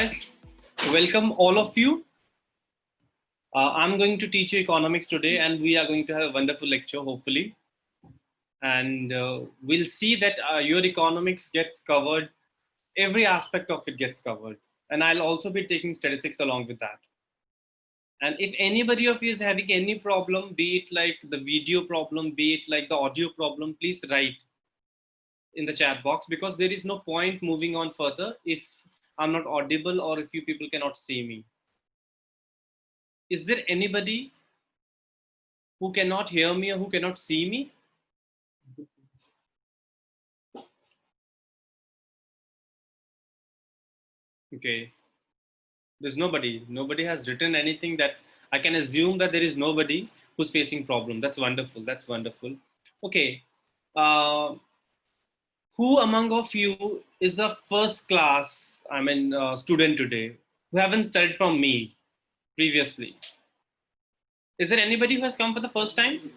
guys, welcome all of you. I'm going to teach you economics today, and we are going to have a wonderful lecture, hopefully. And we'll see that your economics gets covered, every aspect of it gets covered. And I'll also be taking statistics along with that. And if anybody of you is having any problem, be it like the video problem, be it like the audio problem, please write in the chat box, because there is no point moving on further if I'm not audible or if you people cannot see me. Is there anybody who cannot hear me or who cannot see me? Okay, there's nobody. Nobody has written anything that I can assume that there is nobody who's facing problem. That's wonderful. That's wonderful. Okay, uh, who among of you is the first class, student today who haven't studied from me previously? Is there anybody who has come for the first time?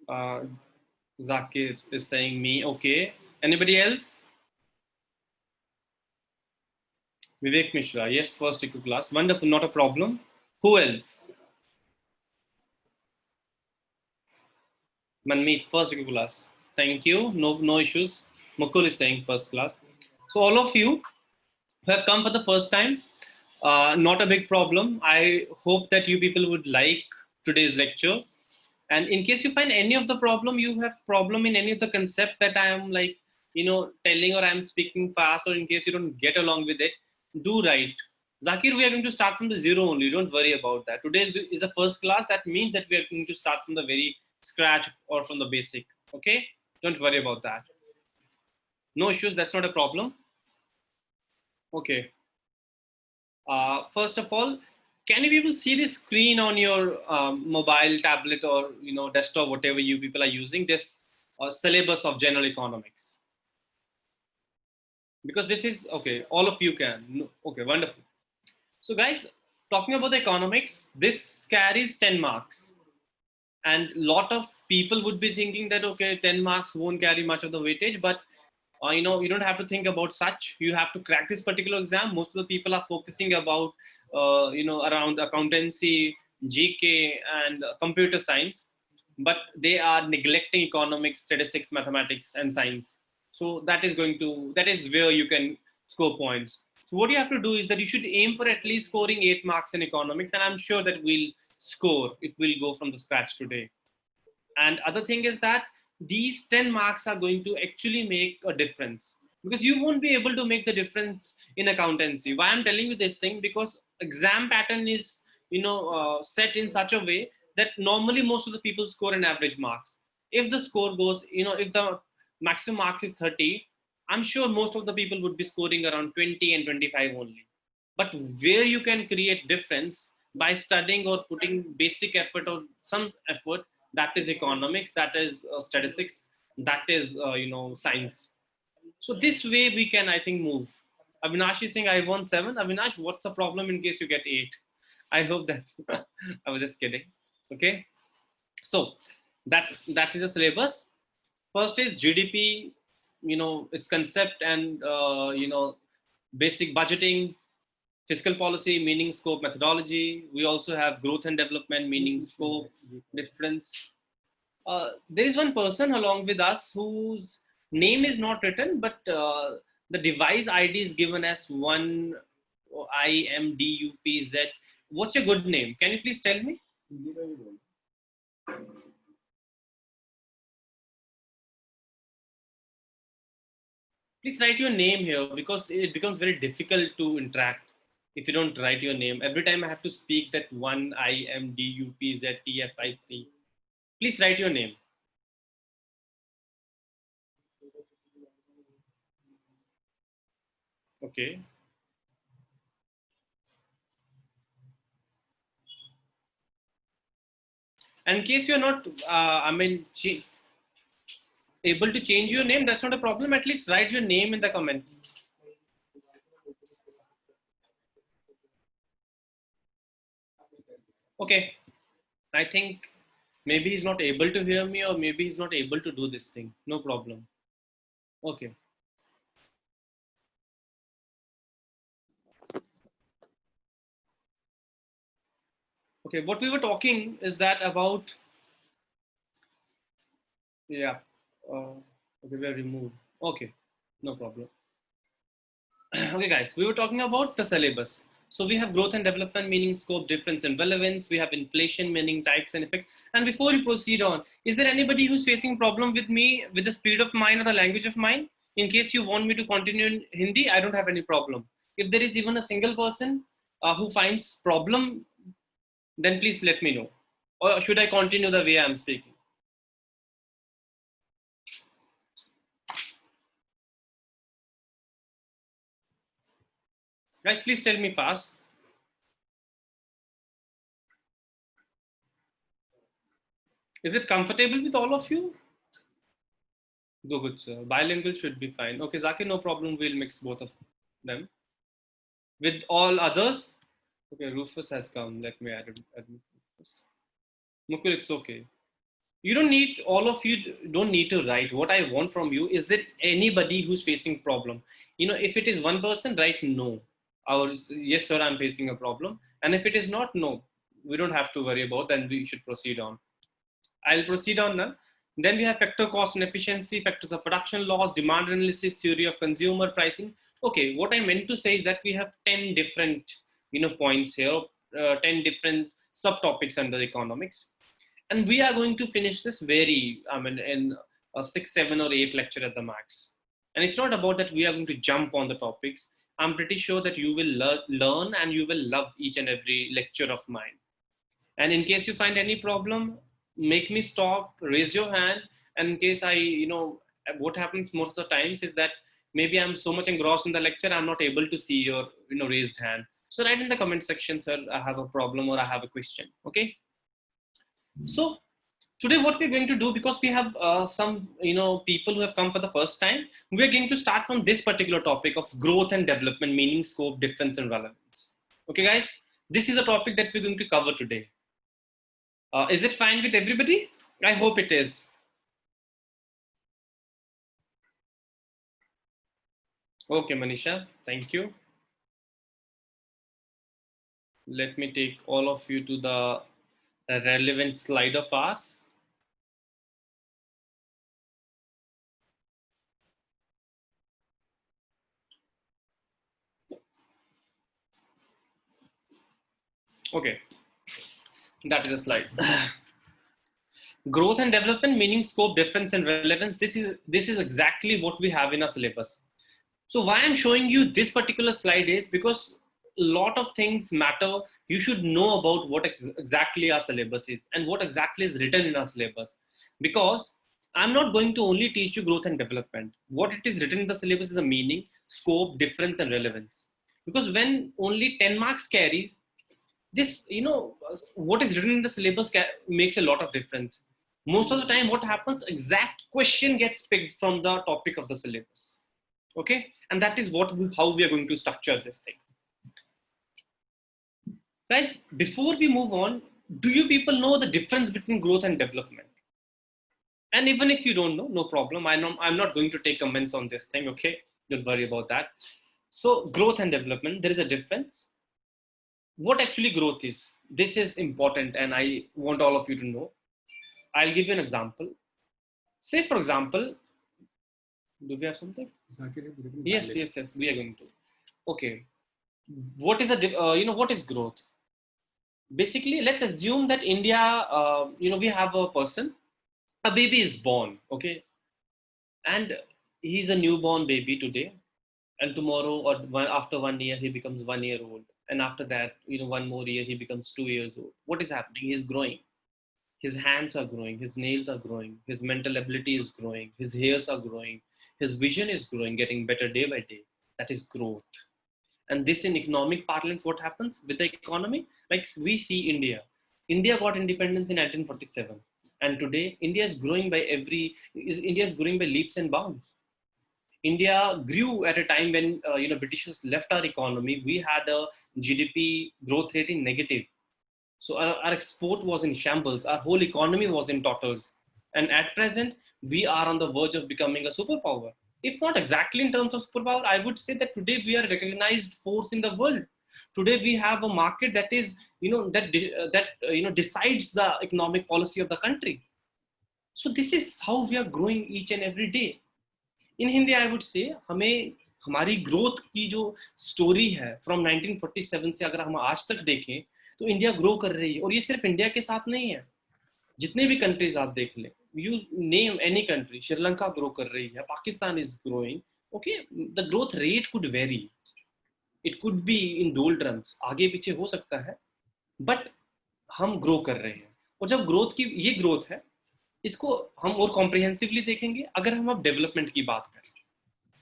Uh, Zakir is saying me. Okay. Anybody else? Vivek Mishra. Yes, first eco class. Wonderful. Not a problem. Who else? Manmeet, first eco class. Thank you. No issues. Mukul is saying first class. So all of you who have come for the first time, not a big problem. I hope that you people would like today's lecture. And in case you find any of the problem, you have problem in any of the concept that I am telling, or I'm speaking fast, or in case you don't get along with it, do write. Zakir, we are going to start from the zero only. Don't worry about that. Today is the first class. That means that we are going to start from the very scratch or from the basic. Okay? Don't worry about that. No issues. That's not a problem. Okay. First of all, can you people see the screen on your mobile, tablet, or desktop, whatever you people are using? This syllabus of general economics, because this is okay. All of you can. No, okay, wonderful. So, guys, talking about the economics, this carries 10 marks, and lot of people would be thinking that okay, 10 marks won't carry much of the weightage, but you don't have to think about such. You have to crack this particular exam. Most of the people are focusing about around accountancy, GK, and computer science, but they are neglecting economics, statistics, mathematics, and science. So that is where you can score points. So what you have to do is that you should aim for at least scoring 8 marks in economics, and I'm sure that we'll score. It will go from the scratch today. And other thing is that these 10 marks are going to actually make a difference, because you won't be able to make the difference in accountancy. Why I'm telling you this thing, because exam pattern is set in such a way that normally most of the people score an average marks. If the score goes, if the maximum marks is 30, I'm sure most of the people would be scoring around 20 and 25 only. But where you can create difference by studying or putting basic effort or some effort, that is economics, that is statistics, that is science. So this way we can, I think, move. Avinash is saying I won 7. Avinash, what's the problem in case you get 8? I hope that I was just kidding. Okay, so that is the syllabus. First is GDP, its concept, and basic budgeting, fiscal policy, meaning, scope, methodology. We also have growth and development, meaning, scope, difference. There is one person along with us whose name is not written, but the device ID is given as 1IMDUPZ. What's your good name? Can you please tell me? Please write your name here, because it becomes very difficult to interact if you don't write your name. Every time I have to speak that 1IMDUPZTFI3. Please write your name. Okay. And in case you're not, able to change your name, that's not a problem. At least write your name in the comments. Okay. I think Maybe he's not able to hear me, or maybe he's not able to do this thing. No problem. Okay. Okay, what we were talking is that about, yeah. Okay, we are removed. Okay, no problem. Okay, guys, we were talking about the syllabus. So we have growth and development, meaning scope, difference, and relevance. We have inflation, meaning types and effects. And before we proceed on, is there anybody who's facing problem with me with the speed of mine or the language of mine? In case you want me to continue in Hindi, I don't have any problem. If there is even a single person who finds problem, then please let me know. Or should I continue the way I'm speaking? Guys, please tell me fast. Is it comfortable with all of you? Go good, sir. Bilingual should be fine. Okay, Zakir, no problem. We'll mix both of them. With all others, okay, Rufus has come. Let me add Rufus. Mukul, it's okay. You don't need, all of you don't need to write. What I want from you is that anybody who's facing problem. If it is one person, write no. Or yes, sir, I'm facing a problem. And if it is not, no, we don't have to worry about, then we should proceed on. I'll proceed on now. Then we have factor cost and efficiency, factors of production loss, demand analysis, theory of consumer pricing. Okay, what I meant to say is that we have 10 different, points here, 10 different subtopics under economics. And we are going to finish this in a 6, 7, or 8 lecture at the max. And it's not about that we are going to jump on the topics. I'm pretty sure that you will learn and you will love each and every lecture of mine. And in case you find any problem, make me stop, raise your hand. And in case what happens most of the times is that maybe I'm so much engrossed in the lecture, I'm not able to see your, raised hand. So write in the comment section, sir, I have a problem or I have a question. Okay. So today what we're going to do, because we have some, people who have come for the first time, we're going to start from this particular topic of growth and development, meaning, scope, difference, and relevance. Okay, guys, this is a topic that we're going to cover today. Is it fine with everybody? I hope it is. Okay, Manisha, thank you. Let me take all of you to the relevant slide of ours. Okay, that is a slide. Growth and development, meaning, scope, difference, and relevance. This is exactly what we have in our syllabus. So why I'm showing you this particular slide is because a lot of things matter. You should know about what exactly our syllabus is and what exactly is written in our syllabus. Because I'm not going to only teach you growth and development. What it is written in the syllabus is a meaning, scope, difference, and relevance. Because when only 10 marks carries, this, what is written in the syllabus makes a lot of difference. Most of the time, what happens, exact question gets picked from the topic of the syllabus. Okay, and that is how we are going to structure this thing. Guys, before we move on, do you people know the difference between growth and development? And even if you don't know, no problem. I'm not going to take comments on this thing. Okay, don't worry about that. So growth and development, there is a difference. What actually growth is? This is important, and I want all of you to know. I'll give you an example. Say, for example, do we have something? Yes, we are going to. Okay. What is what is growth? Basically, let's assume that India, we have a person, a baby is born, okay, and he's a newborn baby today, and tomorrow or after 1 year he becomes 1 year old, and after that, one more year he becomes 2 years old. What is happening? He's growing. His hands are growing, his nails are growing, his mental ability is growing, his hairs are growing, his vision is growing, getting better day by day. That is growth. And this, in economic parlance, what happens with the economy? Like we see India. India got independence in 1947. And today, India is growing by leaps and bounds. India grew at a time when, Britishers left our economy. We had a GDP growth rate in negative. So our export was in shambles. Our whole economy was in tatters. And at present, we are on the verge of becoming a superpower. If not exactly in terms of superpower, I would say that today we are a recognized force in the world. Today we have a market that is, decides the economic policy of the country. So this is how we are growing each and every day. In Hindi I would say हमें हमारी growth की जो story है from 1947 से अगर हम आज तक देखें तो इंडिया ग्रो कर रही है और ये सिर्फ इंडिया के साथ नहीं है जितने भी कंट्रीज आप देख लें you name any country Sri Lanka grow कर रही है Pakistan is growing okay the growth rate could vary it could be in doldrums आगे पीछे हो सकता है बट हम ग्रो कर रहे हैं और जब ग्रोथ की ये ग्रोथ है इसको हम और कॉम्प्रिहेंसिवली देखेंगे अगर हम अब डेवलपमेंट की बात करें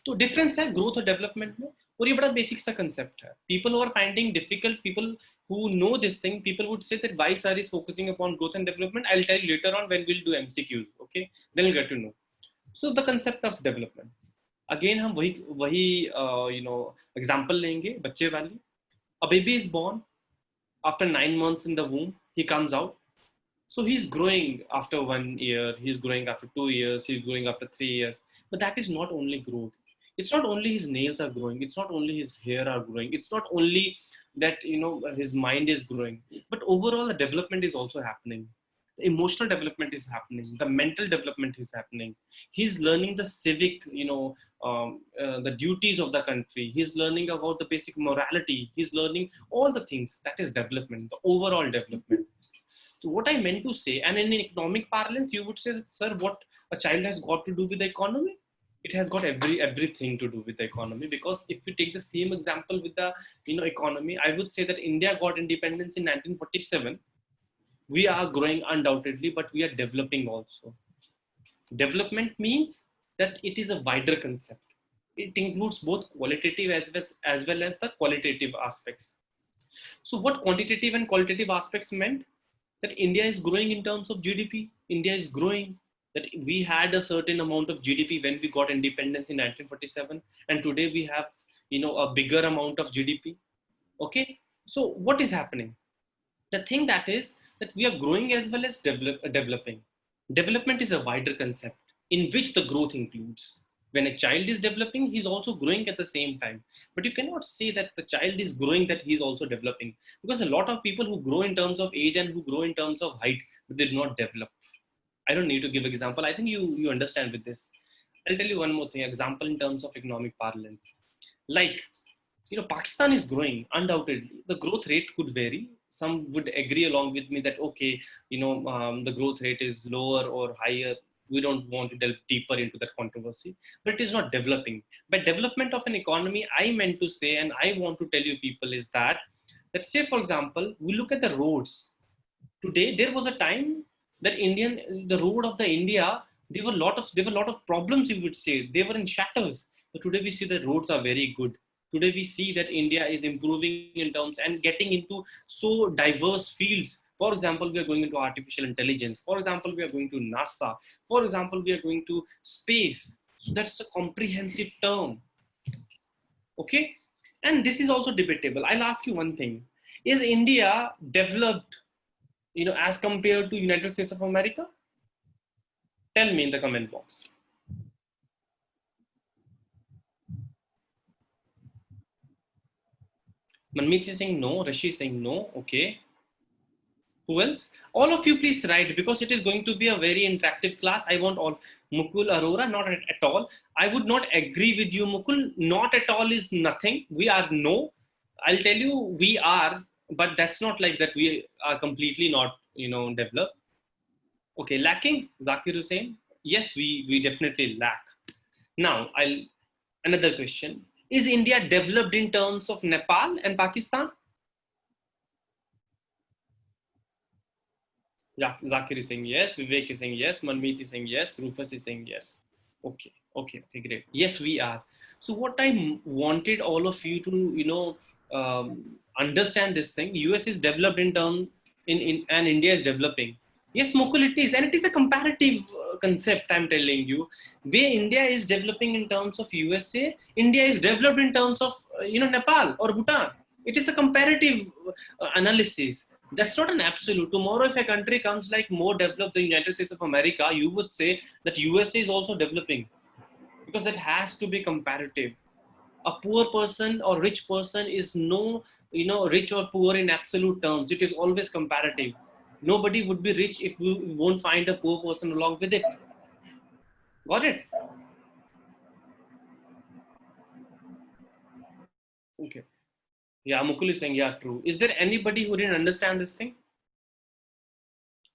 तो डिफरेंस है ग्रोथ और डेवलपमेंट में और ये बड़ा बेसिक सा कंसेप्ट है people are finding difficult people who know this thing people would say that why sir is focusing upon growth and development I will tell you later on when we will do MCQs okay then you get to know so the concept of development again हम वही example लेंगे बच्चे वाली a baby is born after 9 months in the womb he comes out. So he's growing after 1 year, he's growing after 2 years, he's growing after 3 years. But that is not only growth. It's not only his nails are growing, it's not only his hair are growing, it's not only that his mind is growing, but overall the development is also happening. The emotional development is happening, the mental development is happening. He's learning the civic, the duties of the country. He's learning about the basic morality. He's learning all the things. That is development, the overall development. So what I meant to say, and in economic parlance, you would say, sir, what a child has got to do with the economy? It has got everything to do with the economy. Because if you take the same example with the economy, I would say that India got independence in 1947. We are growing undoubtedly, but we are developing also. Development means that it is a wider concept. It includes both qualitative as well as the qualitative aspects. So what quantitative and qualitative aspects meant? That India is growing in terms of GDP. India is growing. That we had a certain amount of GDP when we got independence in 1947, and today we have a bigger amount of GDP. Okay, so what is happening? The thing that is that we are growing as well as developing. Development is a wider concept in which the growth includes. When a child is developing, he's also growing at the same time. But you cannot say that the child is growing, that he's also developing. Because a lot of people who grow in terms of age and who grow in terms of height, but they do not develop. I don't need to give example. I think you understand with this. I'll tell you one more thing, example in terms of economic parlance. Like, Pakistan is growing, undoubtedly. The growth rate could vary. Some would agree along with me that, okay, the growth rate is lower or higher. We don't want to delve deeper into that controversy, but it is not developing. By development of an economy, I meant to say, and I want to tell you people is that, let's say, for example, we look at the roads. Today, there was a time that the road of the India, there were a lot of problems, you would say. They were in shatters. But today we see the roads are very good. Today we see that India is improving in terms and getting into so diverse fields. For example, we are going into artificial intelligence. For example, we are going to NASA. For example, we are going to space. So that's a comprehensive term. Okay? And this is also debatable. I'll ask you one thing. Is India developed, as compared to United States of America? Tell me in the comment box. Manmeet is saying no. Rishi is saying no. Okay. Who else? All of you please write, because it is going to be a very interactive class. I want all. Mukul Arora, not at all. I would not agree with you, Mukul. Not at all is nothing. We are no. I'll tell you we are, but that's not like that we are completely not, developed. Okay, lacking, Zakir Hussain. Yes, we definitely lack. Now, another question. Is India developed in terms of Nepal and Pakistan? Zakir is saying yes, Vivek is saying yes, Manmeet is saying yes, Rufus is saying yes. Okay, great. Yes, we are. So what I wanted all of you to, understand this thing. US is developed in and India is developing. Yes, Mukul, it is. And it is a comparative concept, I'm telling you. Where India is developing in terms of USA, India is developed in terms of, Nepal or Bhutan. It is a comparative analysis. That's not an absolute. Tomorrow, if a country comes like more developed than the United States of America, you would say that USA is also developing, because that has to be comparative. A poor person or rich person is no, rich or poor in absolute terms. It is always comparative. Nobody would be rich if we won't find a poor person along with it. Got it? Okay. Yeah, Mukul is saying, yeah, true. Is there anybody who didn't understand this thing?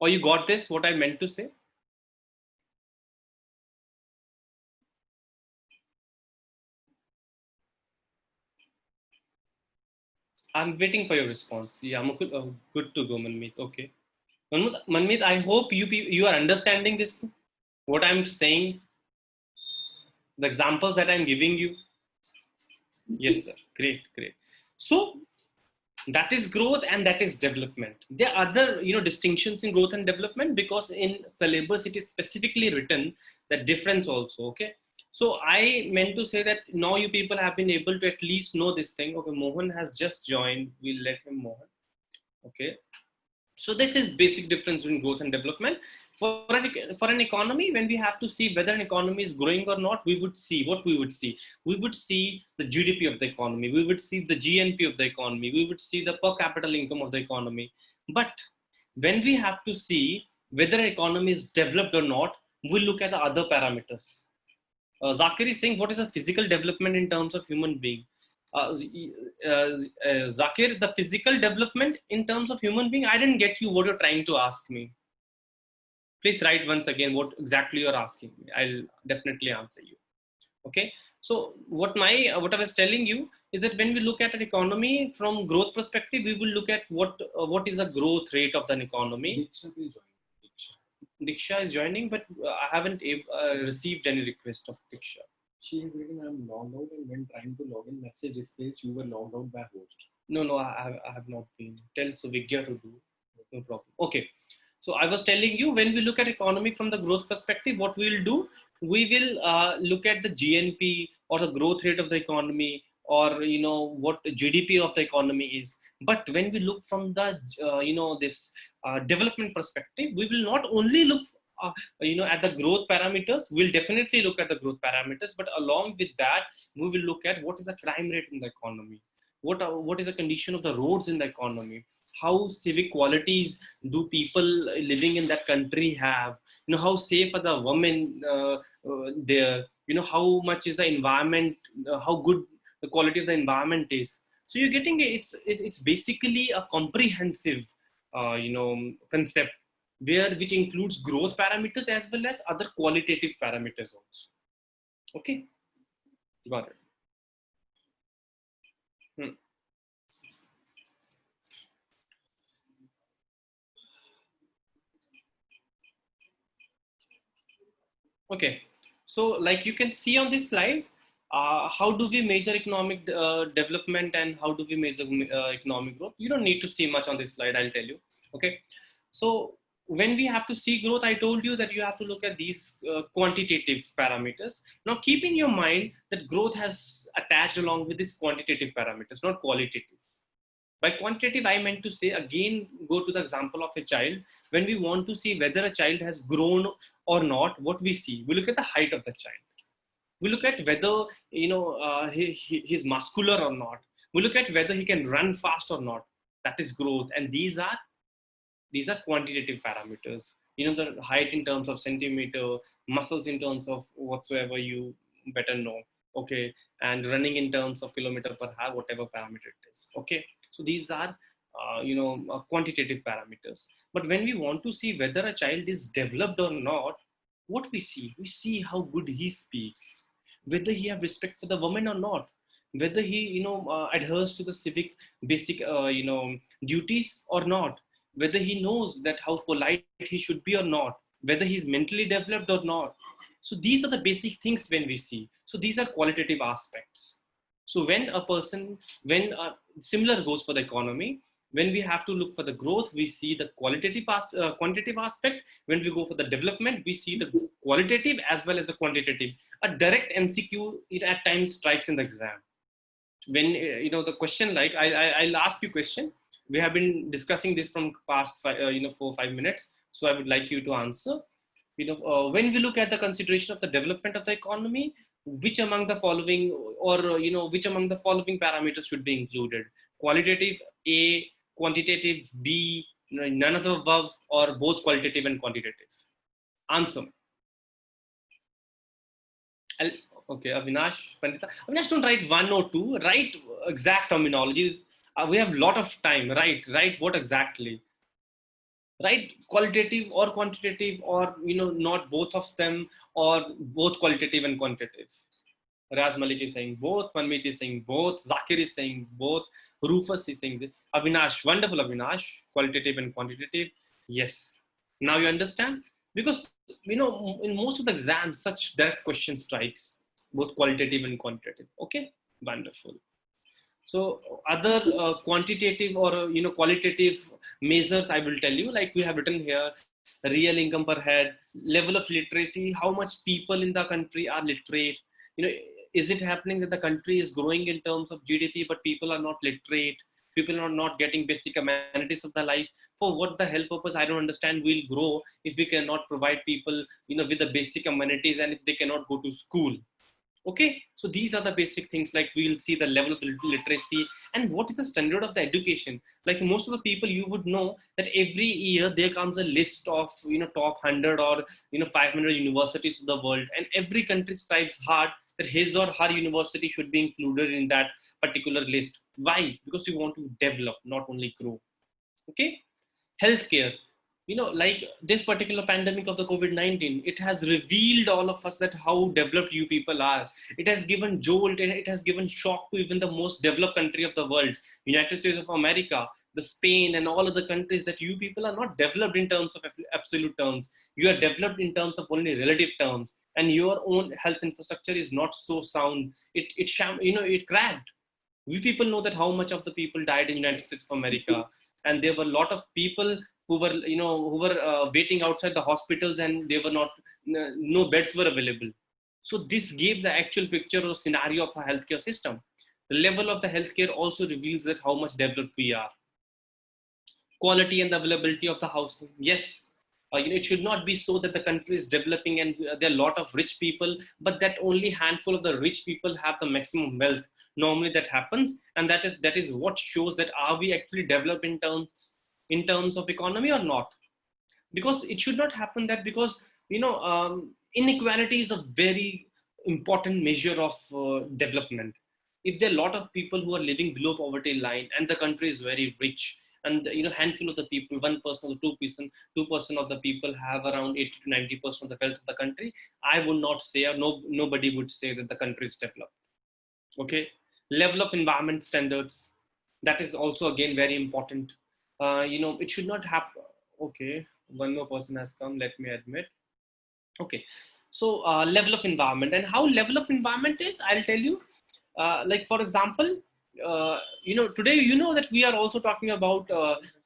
Or you got this, what I meant to say? I'm waiting for your response. Yeah, Mukul, good to go, Manmeet. Okay. Manmeet, I hope you are understanding this, what I'm saying, the examples that I'm giving you. Yes, sir. Great, great. So that is growth and that is development. There are other, distinctions in growth and development, because in syllabus it is specifically written that difference also. Okay. So I meant to say that now you people have been able to at least know this thing. Okay, Mohan has just joined. We'll let him Mohan. Okay. So this is basic difference between growth and development. For an economy, when we have to see whether an economy is growing or not, we would see what we would see. We would see the GDP of the economy. We would see the GNP of the economy. We would see the per capita income of the economy. But when we have to see whether an economy is developed or not, we look at the other parameters. Zakir is saying, what is a physical development in terms of human being? Zakir, the physical development in terms of human being, I didn't get you what you're trying to ask me. Please write once again what exactly you're asking me. I'll definitely answer you. Okay. So what I was telling you is that when we look at an economy from growth perspective, we will look at what is the growth rate of an economy. Diksha is joining, but I haven't received any request of Diksha. She has written, I'm logged out, and when trying to log in, message displays you were logged out by host. No, I have not been. Tell Suvigya to do. No problem. Okay. So I was telling you, when we look at economy from the growth perspective, what we will do, we will look at the GNP or the growth rate of the economy, or what GDP of the economy is. But when we look from the this development perspective, we will not only look at the growth parameters. We'll definitely look at the growth parameters, but along with that, we will look at what is the crime rate in the economy, what is the condition of the roads in the economy, how civic qualities do people living in that country have, how safe are the women there, how much is the environment, how good the quality of the environment is. So you're getting it's basically a comprehensive concept, which includes growth parameters as well as other qualitative parameters also. Okay, got it. Hmm. Okay, so like you can see on this slide, how do we measure economic development and how do we measure economic growth? You don't need to see much on this slide, I'll tell you. Okay, so when we have to see growth, I told you that you have to look at these quantitative parameters. Now, keep in your mind that growth has attached along with its quantitative parameters, not qualitative. By quantitative, I meant to say, again, go to the example of a child. When we want to see whether a child has grown or not, what we see, we look at the height of the child. We look at whether, he's muscular or not. We look at whether he can run fast or not. That is growth. And these are quantitative parameters. The height in terms of centimeter, muscles in terms of whatsoever you better know. Okay, and running in terms of kilometer per hour, whatever parameter it is. Okay, so these are quantitative parameters. But when we want to see whether a child is developed or not, what we see how good he speaks, whether he have respect for the woman or not, whether he adheres to the civic basic duties or not, whether he knows that how polite he should be or not, whether he's mentally developed or not. So these are the basic things when we see. So these are qualitative aspects. So when similar goes for the economy, when we have to look for the growth, we see the quantitative aspect. When we go for the development, we see the qualitative as well as the quantitative. A direct MCQ, it at times strikes in the exam. When the question, like I'll ask you question, We have been discussing this from past 4 or 5 minutes. So I would like you to answer. When we look at the consideration of the development of the economy, which among the following, or which among the following parameters should be included? Qualitative A, quantitative B, none of the above, or both qualitative and quantitative? Answer. Okay, Avinash, Pandita. Avinash, don't write one or two. Write exact terminology. We have a lot of time. Write what exactly. Write qualitative or quantitative, or not both of them, or both qualitative and quantitative. Raz Malik is saying both. Manmeet is saying both. Zakir is saying both. Rufus is saying this. Avinash, wonderful Avinash. Qualitative and quantitative. Yes. Now you understand? Because, in most of the exams, such direct question strikes, both qualitative and quantitative. Okay? Wonderful. So other quantitative or, qualitative measures, I will tell you, like we have written here, real income per head, level of literacy, how much people in the country are literate. Is it happening that the country is growing in terms of GDP, but people are not literate? People are not getting basic amenities of the life. For what the hell purpose? I don't understand. We'll grow if we cannot provide people, with the basic amenities, and if they cannot go to school. Okay, so these are the basic things. Like we'll see the level of literacy and what is the standard of the education. Like most of the people, you would know that every year there comes a list of top 100 or 500 universities of the world, and every country strives hard that his or her university should be included in that particular list. Why? Because we want to develop, not only grow. Okay, healthcare, like this particular pandemic of the COVID-19, it has revealed all of us that how developed you people are. It has given jolt and it has given shock to even the most developed country of the world, United States of America, the Spain, and all other countries, that you people are not developed in terms of absolute terms. You are developed in terms of only relative terms, and your own health infrastructure is not so sound. It cracked. We people know that how much of the people died in United States of America, and there were a lot of people who were waiting outside the hospitals, and they were not, no beds were available. So this gave the actual picture or scenario of a healthcare system. The level of the healthcare also reveals that how much developed we are. Quality and the availability of the housing. Yes, it should not be so that the country is developing and there are a lot of rich people, but that only handful of the rich people have the maximum wealth. Normally that happens, and that is what shows that are we actually developed in terms of economy or not. Because it should not happen that, because inequality is a very important measure of development. If there are a lot of people who are living below poverty line and the country is very rich, and handful of the people, 1% or 2% of the people have around 80 to 90% of the wealth of the country, I would not say, or nobody would say that the country is developed. Okay, level of environment standards, that is also again very important. It should not happen. Okay, one more person has come, let me admit. Okay, so level of environment, and how level of environment is, I'll tell you. Like for example, today that we are also talking about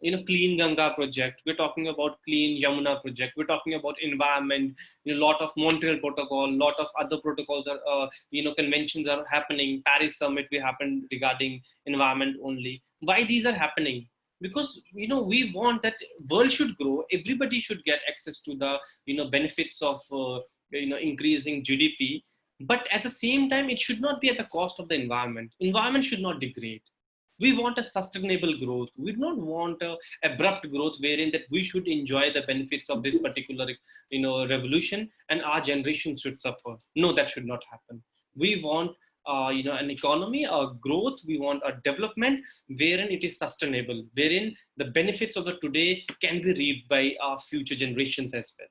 clean Ganga project, we're talking about clean Yamuna project, we're talking about environment. Lot of Montreal protocol, lot of other protocols are conventions are happening. Paris summit we happened regarding environment only. Why these are happening? Because we want that world should grow, everybody should get access to the benefits of increasing GDP. But at the same time, it should not be at the cost of the environment. Environment should not degrade. We want a sustainable growth. We don't want a abrupt growth wherein that we should enjoy the benefits of this particular revolution and our generation should suffer. No, that should not happen. We want an economy, a growth. We want a development wherein it is sustainable, wherein the benefits of the today can be reaped by our future generations as well.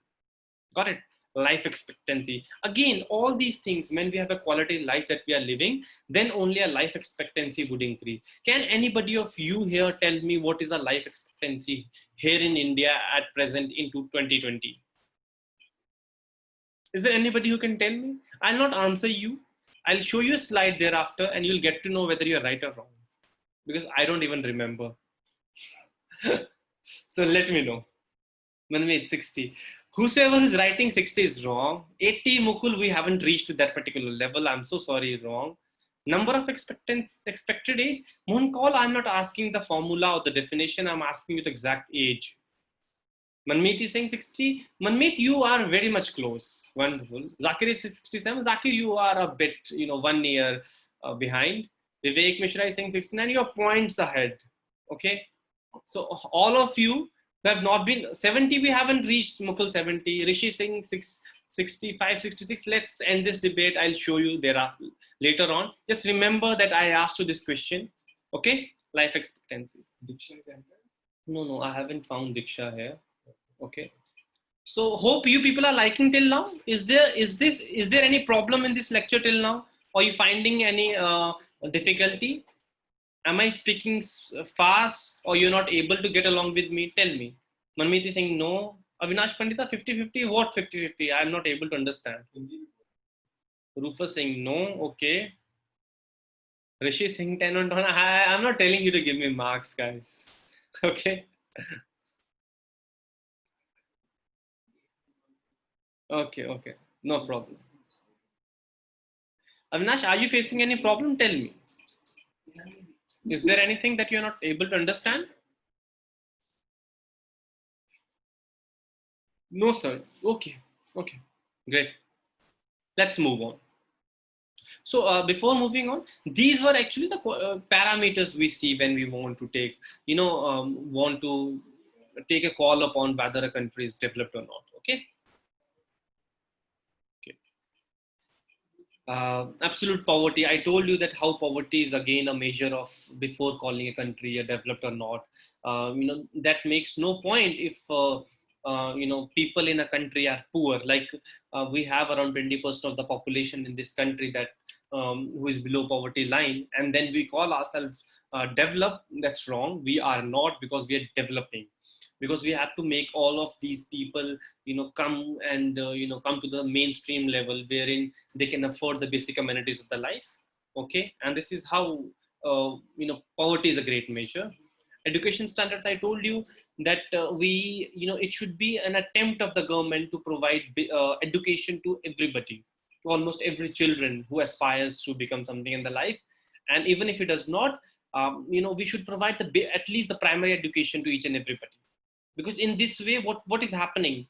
Got it? Life expectancy. Again, all these things, when we have a quality life that we are living, then only a life expectancy would increase. Can anybody of you here tell me what is a life expectancy here in India at present into 2020? Is there anybody who can tell me? I'll not answer you. I'll show you a slide thereafter and you'll get to know whether you're right or wrong. Because I don't even remember. So let me know. Manmeet, 60. Whosoever is writing 60 is wrong. 80, Mukul, we haven't reached to that particular level. I'm so sorry, wrong. Number of expected age. Mohan call, I'm not asking the formula or the definition. I'm asking you the exact age. Manmeet is saying 60. Manmeet, you are very much close. Wonderful. Zakir is 67. Zakir, you are a bit, 1 year behind. Vivek Mishra is saying 69. You're points ahead. Okay. So all of you who have not been 70, we haven't reached Mukul 70. Rishi Singh 65, 66. Let's end this debate. I'll show you there later on. Just remember that I asked you this question. Okay. Life expectancy. Diction center. No, I haven't found Diksha here. Okay. So hope you people are liking till now. Is there any problem in this lecture till now? Are you finding any difficulty? Am I speaking fast or you're not able to get along with me? Tell me. Manmeet is saying no. Avinash Pandita 50-50. What 50-50? I'm not able to understand. Rufus saying no. Okay. Rishi saying 10 on 10. I'm not telling you to give me marks, guys. Okay. Okay. No problem. Avinash, are you facing any problem? Tell me. Is there anything that you're not able to understand? No, sir. Okay. Great. Let's move on. So before moving on, these were actually the parameters we see when we want to take, want to take a call upon whether a country is developed or not. Okay. Absolute poverty. I told you that how poverty is again a measure of before calling a country a developed or not. That makes no point if people in a country are poor. Like we have around 20% of the population in this country that who is below poverty line, and then we call ourselves developed. That's wrong. We are not, because we are developing. Because we have to make all of these people come and come to the mainstream level wherein they can afford the basic amenities of the life. Okay. And this is how poverty is a great measure. Education standards, I told you that it should be an attempt of the government to provide education to everybody, to almost every children who aspires to become something in the life. And even if it does not, we should provide at least the primary education to each and everybody. Because in this way, what is happening,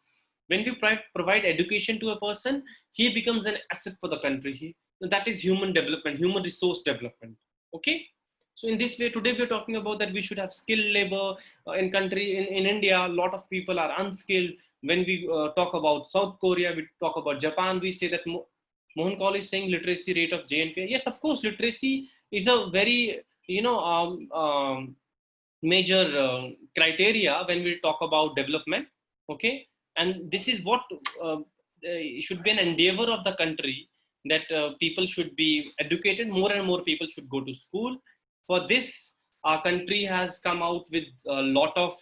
when we provide education to a person, he becomes an asset for the country. That is human development, human resource development. Okay. So in this way, today we're talking about that we should have skilled labor in India. A lot of people are unskilled. When we talk about South Korea, we talk about Japan, we say that Mohan Kaul is saying literacy rate of J&K. Yes, of course, literacy is a very major criteria when we talk about development. Okay. And this is what should be an endeavor of the country, that people should be educated. More and more people should go to school. For this, our country has come out with a lot of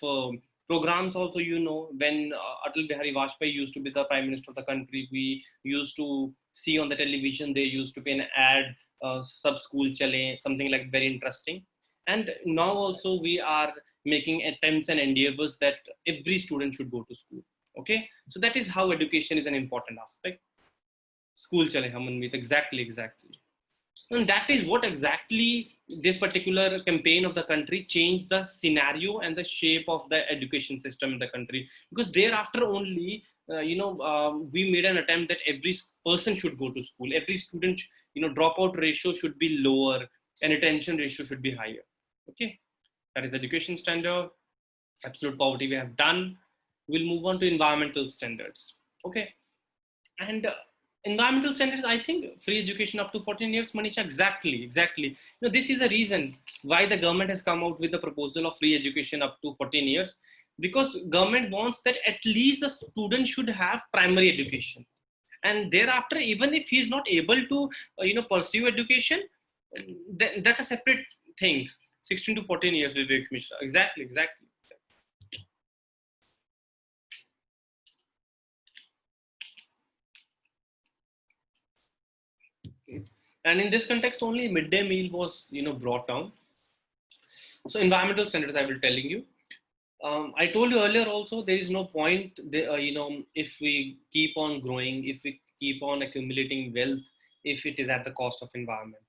programs also. When Atal Bihari Vajpayee used to be the prime minister of the country, we used to see on the television, there used to be an ad, sub school chale, something like very interesting. And now also we are making attempts and endeavors that every student should go to school. Okay. So that is how education is an important aspect. School chale Hamanmeet. Exactly. And that is what exactly this particular campaign of the country changed the scenario and the shape of the education system in the country. Because thereafter only, we made an attempt that every person should go to school. Every student, dropout ratio should be lower and retention ratio should be higher. Okay. That is education standard. Absolute poverty we have done. We'll move on to environmental standards. Okay. And environmental standards, I think free education up to 14 years, Manisha, exactly. This is the reason why the government has come out with the proposal of free education up to 14 years, because government wants that at least the student should have primary education. And thereafter, even if he's not able to, pursue education, that's a separate thing. 16 to 14 years, Vivek Mishra. Exactly. And in this context, only midday meal was, brought down. So environmental standards, I will telling you. I told you earlier also, there is no point, if we keep on growing, if we keep on accumulating wealth, if it is at the cost of environment.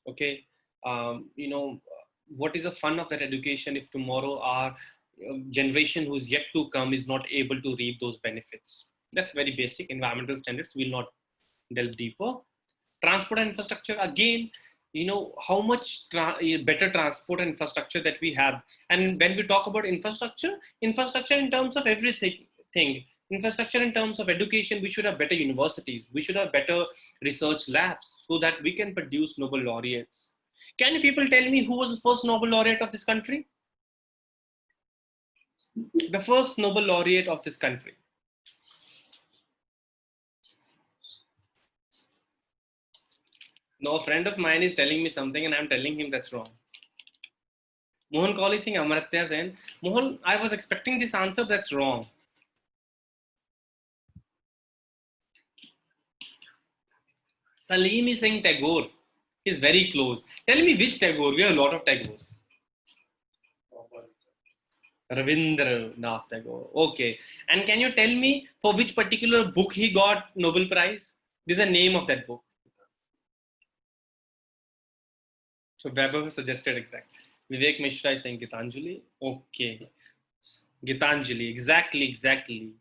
Okay, what is the fun of that education if tomorrow our generation who's yet to come is not able to reap those benefits? That's very basic. Environmental standards will not delve deeper. Transport and infrastructure, again, how much better transport and infrastructure that we have. And when we talk about infrastructure in terms of everything thing infrastructure in terms of education, we should have better universities, we should have better research labs so that we can produce Nobel laureates. Can you people tell me who was the first Nobel laureate of this country? The first Nobel laureate of this country. No, a friend of mine is telling me something and I'm telling him that's wrong. Mohan Kali Singh, Amartya Sen. Mohan, I was expecting this answer, that's wrong. Salimi Singh Tagore is very close. Tell me which Tagore? We have a lot of Tagores. Rabindranath Tagore. Okay. And can you tell me for which particular book he got Nobel Prize? This is the name of that book. So Weber suggested exactly. Vivek Mishra is saying Gitanjali. Okay. Gitanjali. Exactly.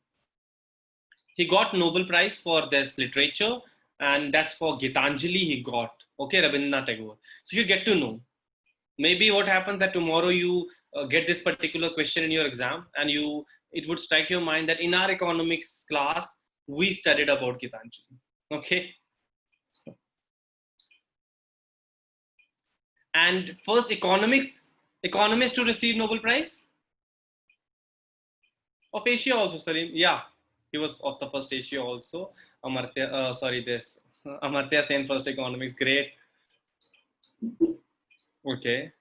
He got Nobel Prize for this literature, and that's for Gitanjali he got. Okay, Rabindranath Tagore. So you get to know. Maybe what happens that tomorrow you get this particular question in your exam, and it would strike your mind that in our economics class we studied about Gitanjali. Okay. And first economist to receive Nobel Prize of Asia also, Salim. Yeah, he was of the first Asia also. Amartya Sen, first economics. Great. Okay.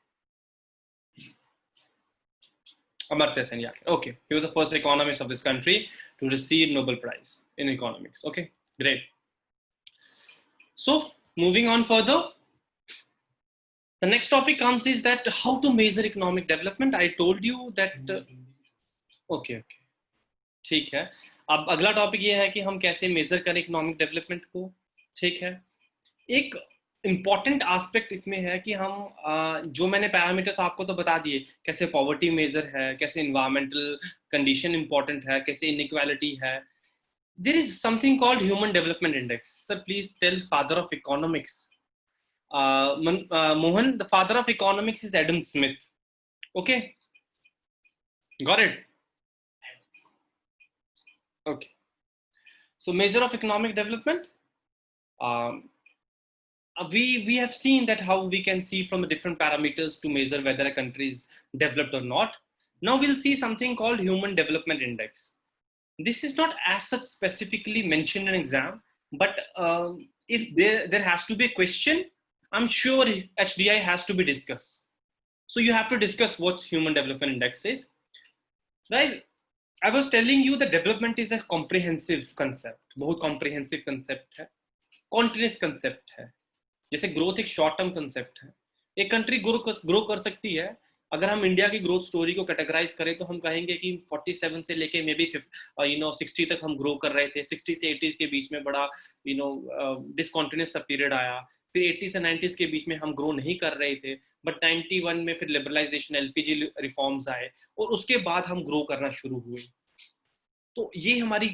Amartya Sen, yeah. Okay. He was the first economist of this country to receive Nobel Prize in economics. Okay. Great. So, moving on further, the next topic comes is that how to measure economic development. I told you that. Okay. ठीक है. अब अगला topic ये है कि हम कैसे major करें इकोनॉमिक डेवलपमेंट को. ठीक है. एक इम्पॉर्टेंट एस्पेक्ट इसमें है कि हम जो मैंने पैरामीटर्स आपको तो बता दिए, कैसे पॉवर्टी मेजर है, कैसे इन्वायरमेंटल कंडीशन इंपॉर्टेंट है, कैसे इनइक्वालिटी है. There is something called human development index. Sir please tell father of economics. Mohan, the father of economics is Adam Smith. Okay, got it. Okay, so measure of economic development. um, we have seen that how we can see from the different parameters to measure whether a country is developed or not. Now we'll see something called human development index. This is not as such specifically mentioned in exam, but if there has to be a question, I'm sure HDI has to be discussed. So you have to discuss what human development index is. Guys, I was telling you that development is a comprehensive concept. बहुत comprehensive concept है, continuous concept है. जैसे growth एक short term concept है. एक country grow कर सकती है. अगर हम इंडिया की ग्रोथ स्टोरी को कैटेगराइज करें तो हम कहेंगे कि 47 से लेके मे बी 60 तक हम ग्रो कर रहे थे. 60 से 80 के बीच में बड़ा डिसकंटिन्यूअस सा पीरियड आया. फिर 80 से 90 के बीच में हम ग्रो नहीं कर रहे थे, बट 91 में फिर लिबरलाइजेशन, एलपीजी रिफॉर्म्स आए और उसके बाद हम ग्रो करना शुरू हुए. तो ये हमारी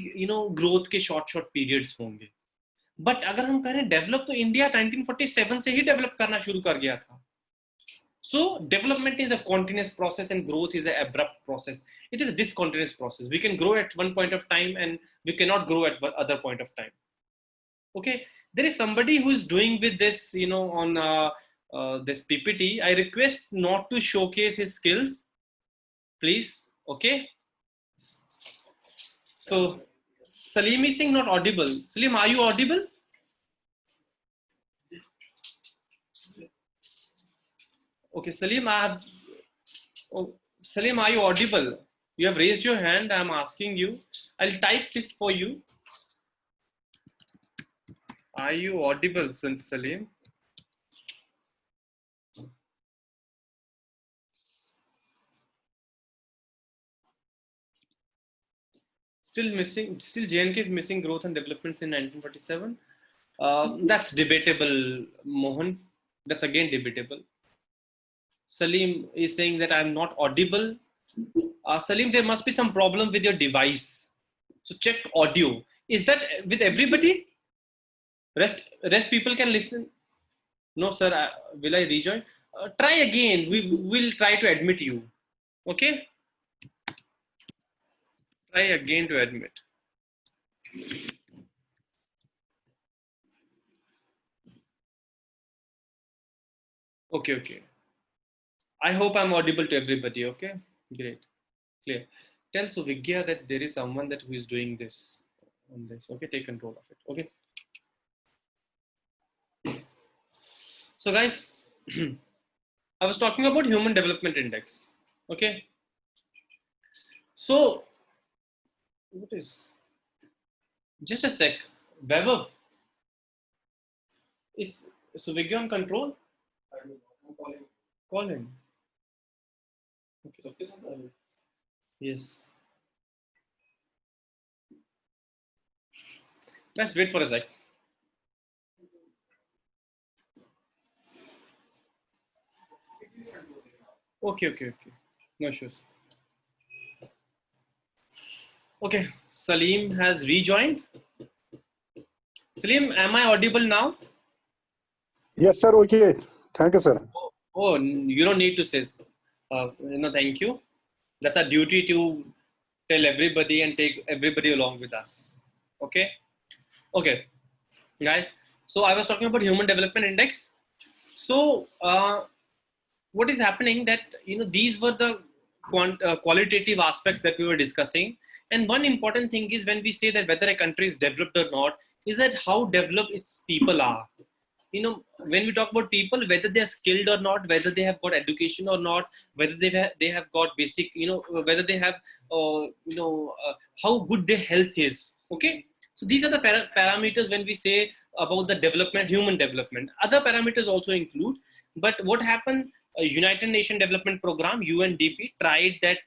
ग्रोथ के शॉर्ट पीरियड्स होंगे. बट अगर हम करें डेवलप, तो इंडिया 1947 से ही डेवलप करना शुरू कर गया था. So development is a continuous process and growth is an abrupt process. It is a discontinuous process. We can grow at one point of time and we cannot grow at other point of time. Okay, there is somebody who is doing with this, on this PPT. I request not to showcase his skills, please. Okay. So Salim is saying not audible. Salim, are you audible? Okay, Salim, Salim, are you audible? You have raised your hand. I'm asking you. I'll type this for you. Are you audible, Salim? Still missing. Still, JNK is missing growth and developments in 1947. That's debatable, Mohan. That's again debatable. Salim is saying that I'm not audible. Salim, there must be some problem with your device. So check audio. Is that with everybody? Rest people can listen. No, sir. Will I rejoin? Try again. We will try to admit you. Okay. Try again to admit. Okay. Okay. I hope I'm audible to everybody. Okay. Great. Clear. Tell Suvigya that there is someone that who is doing this on this. Okay. Take control of it. Okay. So guys, I was talking about Human Development Index. Okay. So what is? Just a sec. Weber, is Suvigya on control? Call him. Okay. Yes. Let's wait for a sec. Okay. No issues. Okay. Salim has rejoined. Salim, am I audible now? Yes, sir. Okay. Thank you, sir. Oh, you don't need to say. Thank you. That's our duty to tell everybody and take everybody along with us. Okay. Okay, guys. So I was talking about Human Development Index. So what is happening that these were the qualitative aspects that we were discussing, and one important thing is when we say that whether a country is developed or not is that how developed its people are. When we talk about people, whether they are skilled or not, whether they have got education or not, whether they have got basic, whether they have how good their health is. Okay, so these are the parameters when we say about the development, human development. Other parameters also include, but what happened, United Nations Development Program, UNDP, tried that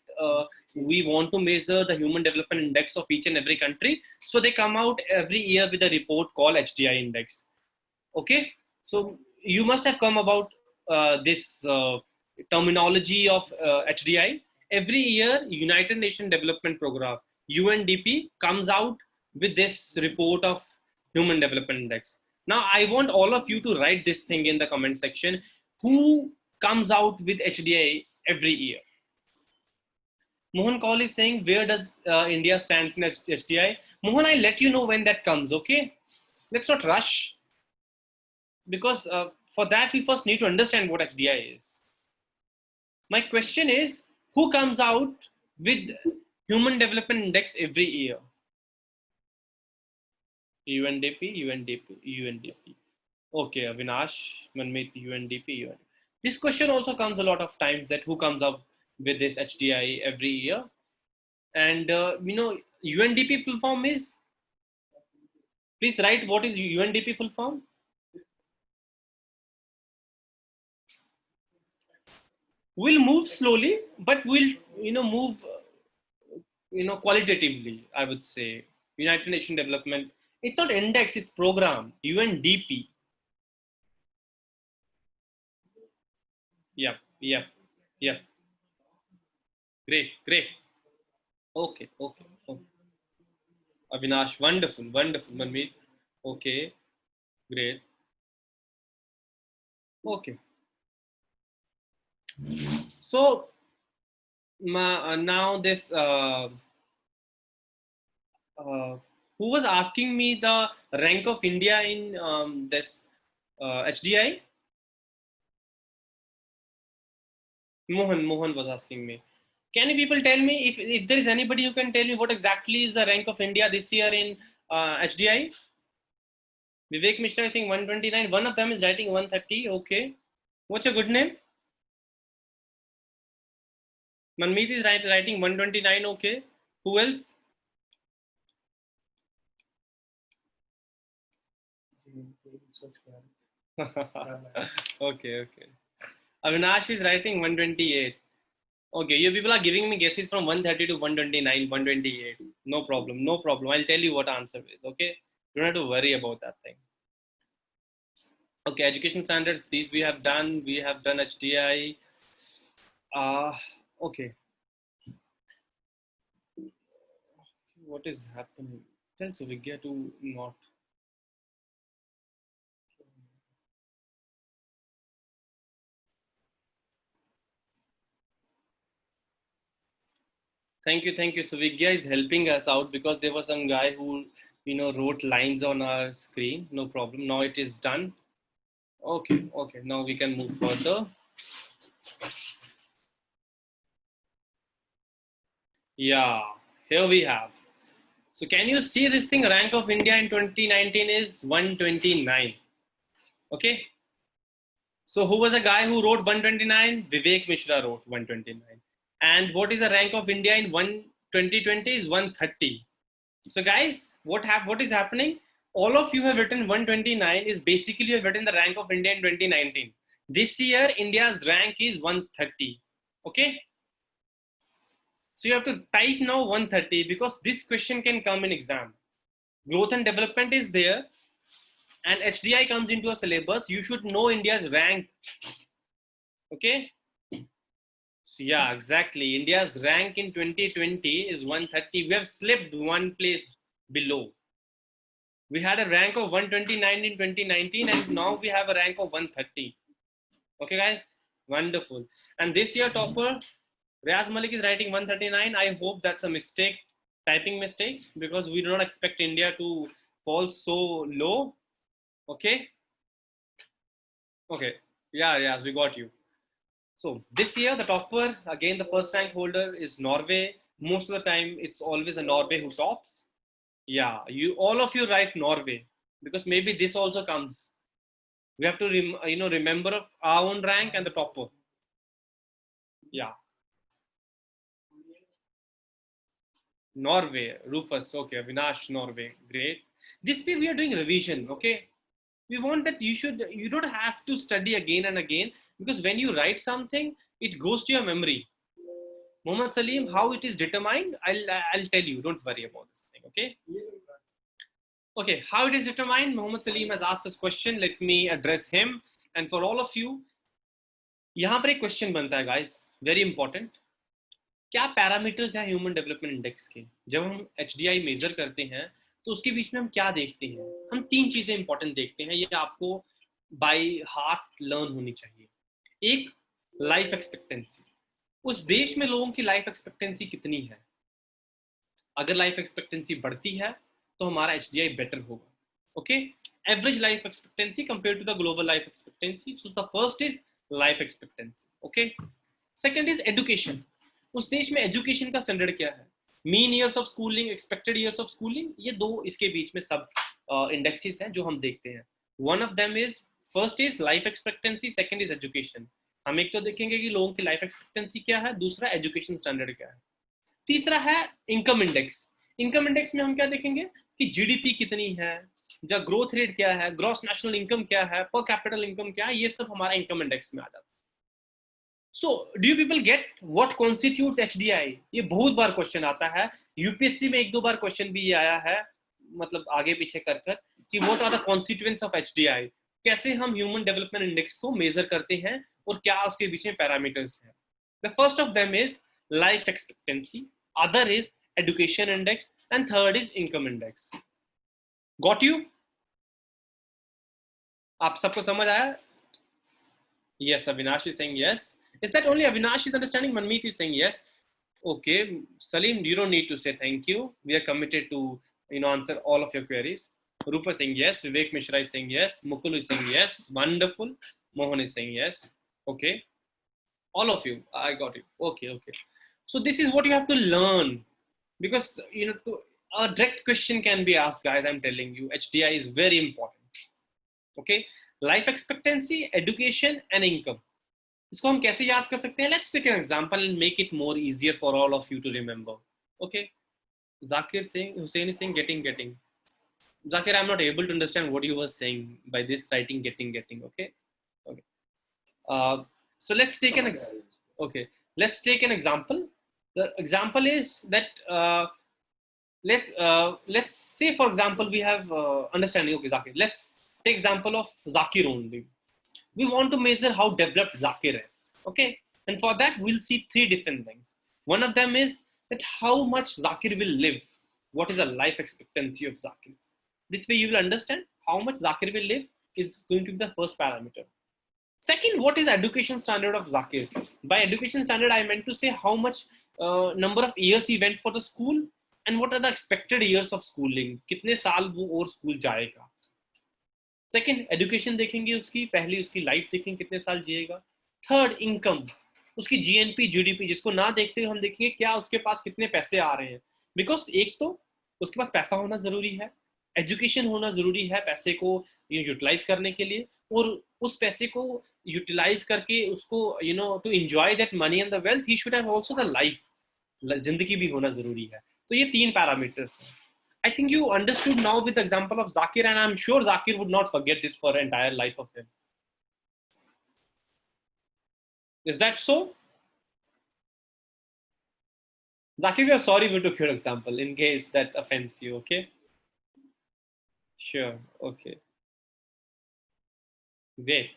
we want to measure the human development index of each and every country. So they come out every year with a report called HDI index. Okay, so you must have come about this terminology of HDI. Every year, United Nations Development Program, UNDP, comes out with this report of Human Development Index. Now, I want all of you to write this thing in the comment section. Who comes out with HDI every year? Mohan Kaul is saying, where does India stands in HDI? Mohan, I'll let you know when that comes, okay? Let's not rush. Because for that, we first need to understand what HDI is. My question is, who comes out with Human Development Index every year? UNDP. Okay, Avinash, Manmeet, UNDP. This question also comes a lot of times, that who comes up with this HDI every year. And, UNDP full form is, please write what is UNDP full form. We'll move slowly, but we'll, move, qualitatively, I would say. United Nations Development, it's not index, it's program, UNDP. Yep. Great. Okay. Avinash, wonderful, Manmeet. Okay, great. Okay. So now this who was asking me the rank of India in this HDI? Mohan was asking me. Can you people tell me if there is anybody who can tell me what exactly is the rank of India this year in HDI? Vivek Mishra is saying 129. One of them is writing 130. Okay. What's your good name? Manmeet is writing 129. Okay. Who else? Okay. Avinash is writing 128. Okay, you people are giving me guesses from 130 to 129, 128. No problem. I'll tell you what answer is. Okay, you don't have to worry about that thing. Okay, education standards. These we have done. We have done HDI. Okay. What is happening? Tell Suvigya to not. Thank you, thank you. Suvigya is helping us out because there was some guy who, wrote lines on our screen. No problem. Now it is done. Okay, okay. Now we can move further. Yeah, here we have. So can you see this thing? Rank of India in 2019 is 129. Okay. So who was a guy who wrote 129? Vivek Mishra wrote 129. And what is the rank of India in 2020 is 130. So guys, what is happening? All of you have written 129 is basically you have written the rank of India in 2019. This year, India's rank is 130. Okay. So you have to type now 130 because this question can come in exam. Growth and development is there and HDI comes into a syllabus. You should know India's rank. Okay. So yeah, exactly. India's rank in 2020 is 130. We have slipped one place below. We had a rank of 129 in 2019 and now we have a rank of 130. Okay guys, wonderful. And this year topper, Riaz Malik is writing 139. I hope that's a mistake, typing mistake, because we do not expect India to fall so low. Okay. Okay. Yeah, yes, we got you. So this year, the topper, again, the first rank holder is Norway. Most of the time, it's always a Norway who tops. Yeah, all of you write Norway because maybe this also comes. We have to, remember our own rank and the topper. Yeah. Norway, Rufus, okay, Vinash, Norway, great. This way we are doing revision, okay? We want that you don't have to study again and again because when you write something, it goes to your memory. Mohammad Salim, how it is determined, I'll tell you. Don't worry about this thing, okay? Okay, how it is determined? Mohammad Salim has asked this question. Let me address him. And for all of you, यहाँ पर एक question बनता है guys, very important. क्या parameters हैं human development index के? जब हम HDI मेजर करते हैं तो उसके बीच में हम क्या देखते हैं? हम तीन चीजें इंपॉर्टेंट देखते हैं. ये आपको बाय हार्ट लर्न होनी चाहिए. एक, लाइफ एक्सपेक्टेंसी. उस देश में लोगों की लाइफ एक्सपेक्टेंसी कितनी है? अगर लाइफ एक्सपेक्टेंसी बढ़ती है तो हमारा HDI बेटर होगा. Okay, average life expectancy compare to the global life expectancy. So the first is life expectancy. Okay, second is education. उस देश में एजुकेशन का स्टैंडर्ड क्या है? Mean years of schooling, expected years of schooling, ये दो इसके बीच में सब इंडेक्सेस हैं जो हम देखते हैं. One of them is, first is life expectancy, second is education. हम एक तो देखेंगे कि लोगों की लाइफ एक्सपेक्टेंसी क्या है, दूसरा एजुकेशन स्टैंडर्ड क्या है, तीसरा है इनकम इंडेक्स. इनकम इंडेक्स में हम क्या देखेंगे कि जीडीपी कितनी है, या ग्रोथ रेट क्या है, ग्रॉस नेशनल इनकम क्या है, पर कैपिटल इनकम क्या है, ये सब हमारा इनकम इंडेक्स में आ जाता है. So do you people get what constitutes HDI? ये बहुत बार क्वेश्चन आता है. यूपीएससी में एक दो बार क्वेश्चन भी ये आया है, मतलब आगे पीछे कर कर, कि what are the constituents of HDI. कैसे हम ह्यूमन डेवलपमेंट इंडेक्स को मेजर करते हैं और क्या उसके बीच में पैरामीटर्स हैं. The first of them is life expectancy, other is education index, and third is income index. Got you? आप सबको समझ आया? Yes, Avinash is saying yes. Is that only Avinash is understanding? Manmeet is saying yes. Okay, Salim, you don't need to say thank you. We are committed to answer all of your queries. Rufa is saying yes. Vivek Mishra is saying yes. Mukul is saying yes. Wonderful. Mohan is saying yes. Okay, all of you, I got you. Okay, okay. So this is what you have to learn. Because a direct question can be asked, guys. I'm telling you, HDI is very important. Okay, life expectancy, education, and income. इसको हम कैसे याद कर सकते हैं? Let's take an example and make it more easier for all of you to remember. Okay, Zakir saying, Hussein is saying getting. Zakir, I'm not able to understand what you were saying by this writing getting. Okay, okay. So let's take an let's take an example. The example is that let's say, for example, we have understanding. Okay, Zakir, let's take example of Zakir only. We want to measure how developed Zakir is. Okay. And for that, we'll see three different things. One of them is that how much Zakir will live. What is the life expectancy of Zakir? This way you will understand how much Zakir will live is going to be the first parameter. Second, what is education standard of Zakir? By education standard, I meant to say how much number of years he went for the school and what are the expected years of schooling. कितने साल वो और school जाएगा. Second, education देखेंगे उसकी, पहली उसकी life देखेंगे कितने साल जिएगा. Third, income, उसकी GNP, GDP, जिसको ना देखते हुए हम देखेंगे क्या उसके पास कितने पैसे आ रहे हैं. Because एक तो उसके पास पैसा होना जरूरी है, एजुकेशन होना जरूरी है पैसे को यूटिलाइज करने के लिए, और उस पैसे को यूटिलाइज करके उसको to enjoy that money and the wealth he should have also the life, जिंदगी भी होना जरूरी है. तो ये तीन पैरामीटर्स हैं. I think you understood now with the example of Zakir, and I'm sure Zakir would not forget this for the entire life of him. Is that so? Zakir, we are sorry we took your example in case that offends you, okay? Sure, okay. Great,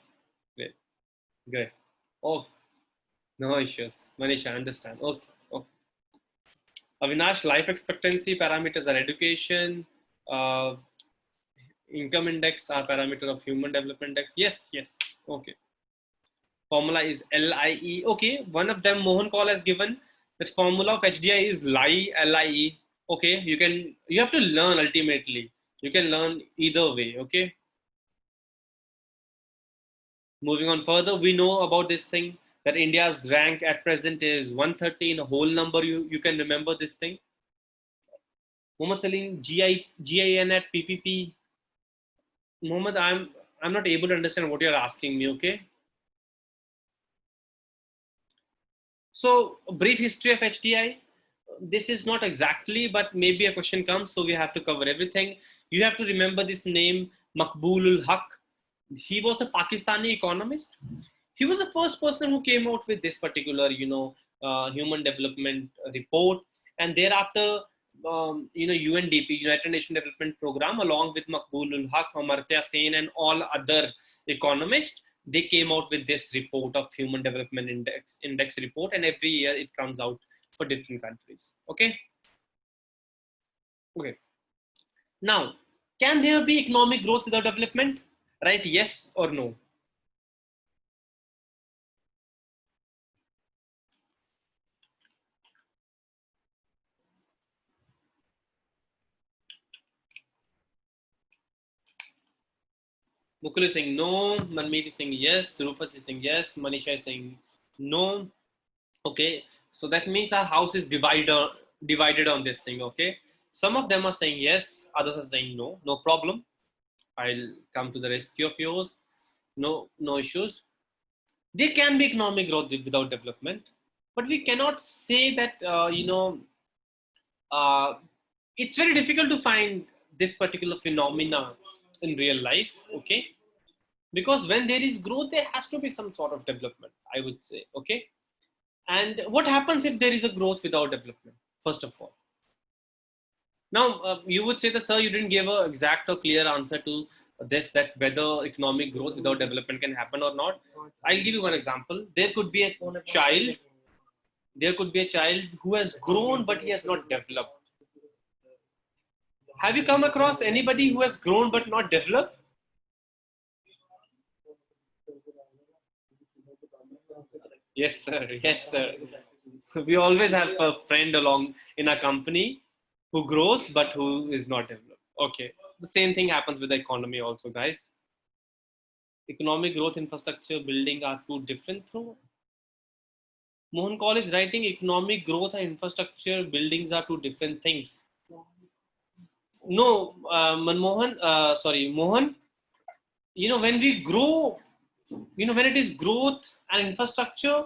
great, great. Oh, no issues. Manisha, I understand. Okay, okay. Avinash, life expectancy parameters are education, income index are parameter of human development index. Yes, yes, okay. Formula is LIE. Okay, one of them Mohan Kaul has given. The formula of HDI is LIE. Okay, you have to learn ultimately. You can learn either way, okay? Moving on further, we know about this thing that India's rank at present is 130 in a whole number. You can remember this thing. Mohammad Salim, GIN at PPP. Mohammad, I'm not able to understand what you're asking me, okay? So, a brief history of HDI. This is not exactly, but maybe a question comes, so we have to cover everything. You have to remember this name, Maqboolul Haq. He was a Pakistani economist. He was the first person who came out with this particular, human development report. And thereafter, UNDP, United Nations Development Program, along with Maqboolul Haq, Amartya Sen, and all other economists, they came out with this report of Human Development Index report, and every year it comes out for different countries. Okay. Okay. Now, can there be economic growth without development? Right? Yes or no? Mukul is saying no, Manmeet is saying yes, Rufus is saying yes, Manisha is saying no. Okay, so that means our house is divided on this thing, okay? Some of them are saying yes, others are saying no, no problem. I'll come to the rescue of yours. No issues. There can be economic growth without development, but we cannot say that, it's very difficult to find this particular phenomena in real life, okay? Because when there is growth, there has to be some sort of development, I would say, okay? And what happens if there is a growth without development, first of all? Now, you would say that, sir, you didn't give an exact or clear answer to this, that whether economic growth without development can happen or not. I'll give you one example. There could be a child who has grown, but he has not developed. Have you come across anybody who has grown but not developed? Yes, sir. Yes, sir. We always have a friend along in our company who grows but who is not developed. Okay. The same thing happens with the economy also, guys. Economic growth, infrastructure, building are two different things. Mohan Kaul is writing economic growth and infrastructure buildings are two different things. No, Mohan, when we grow, when it is growth and infrastructure,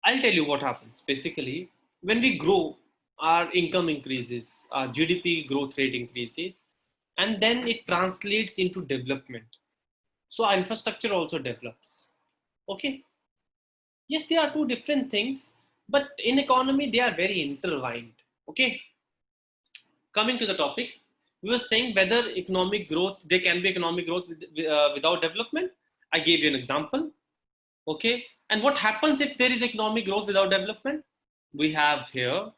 I'll tell you what happens. Basically, when we grow, our income increases, our GDP growth rate increases, and then it translates into development. So our infrastructure also develops. Okay. Yes, they are two different things, but in economy, they are very intertwined. Okay. Coming to the topic, we were saying whether economic growth, there can be economic growth without development. I gave you an example. Okay. And what happens if there is economic growth without development? We have here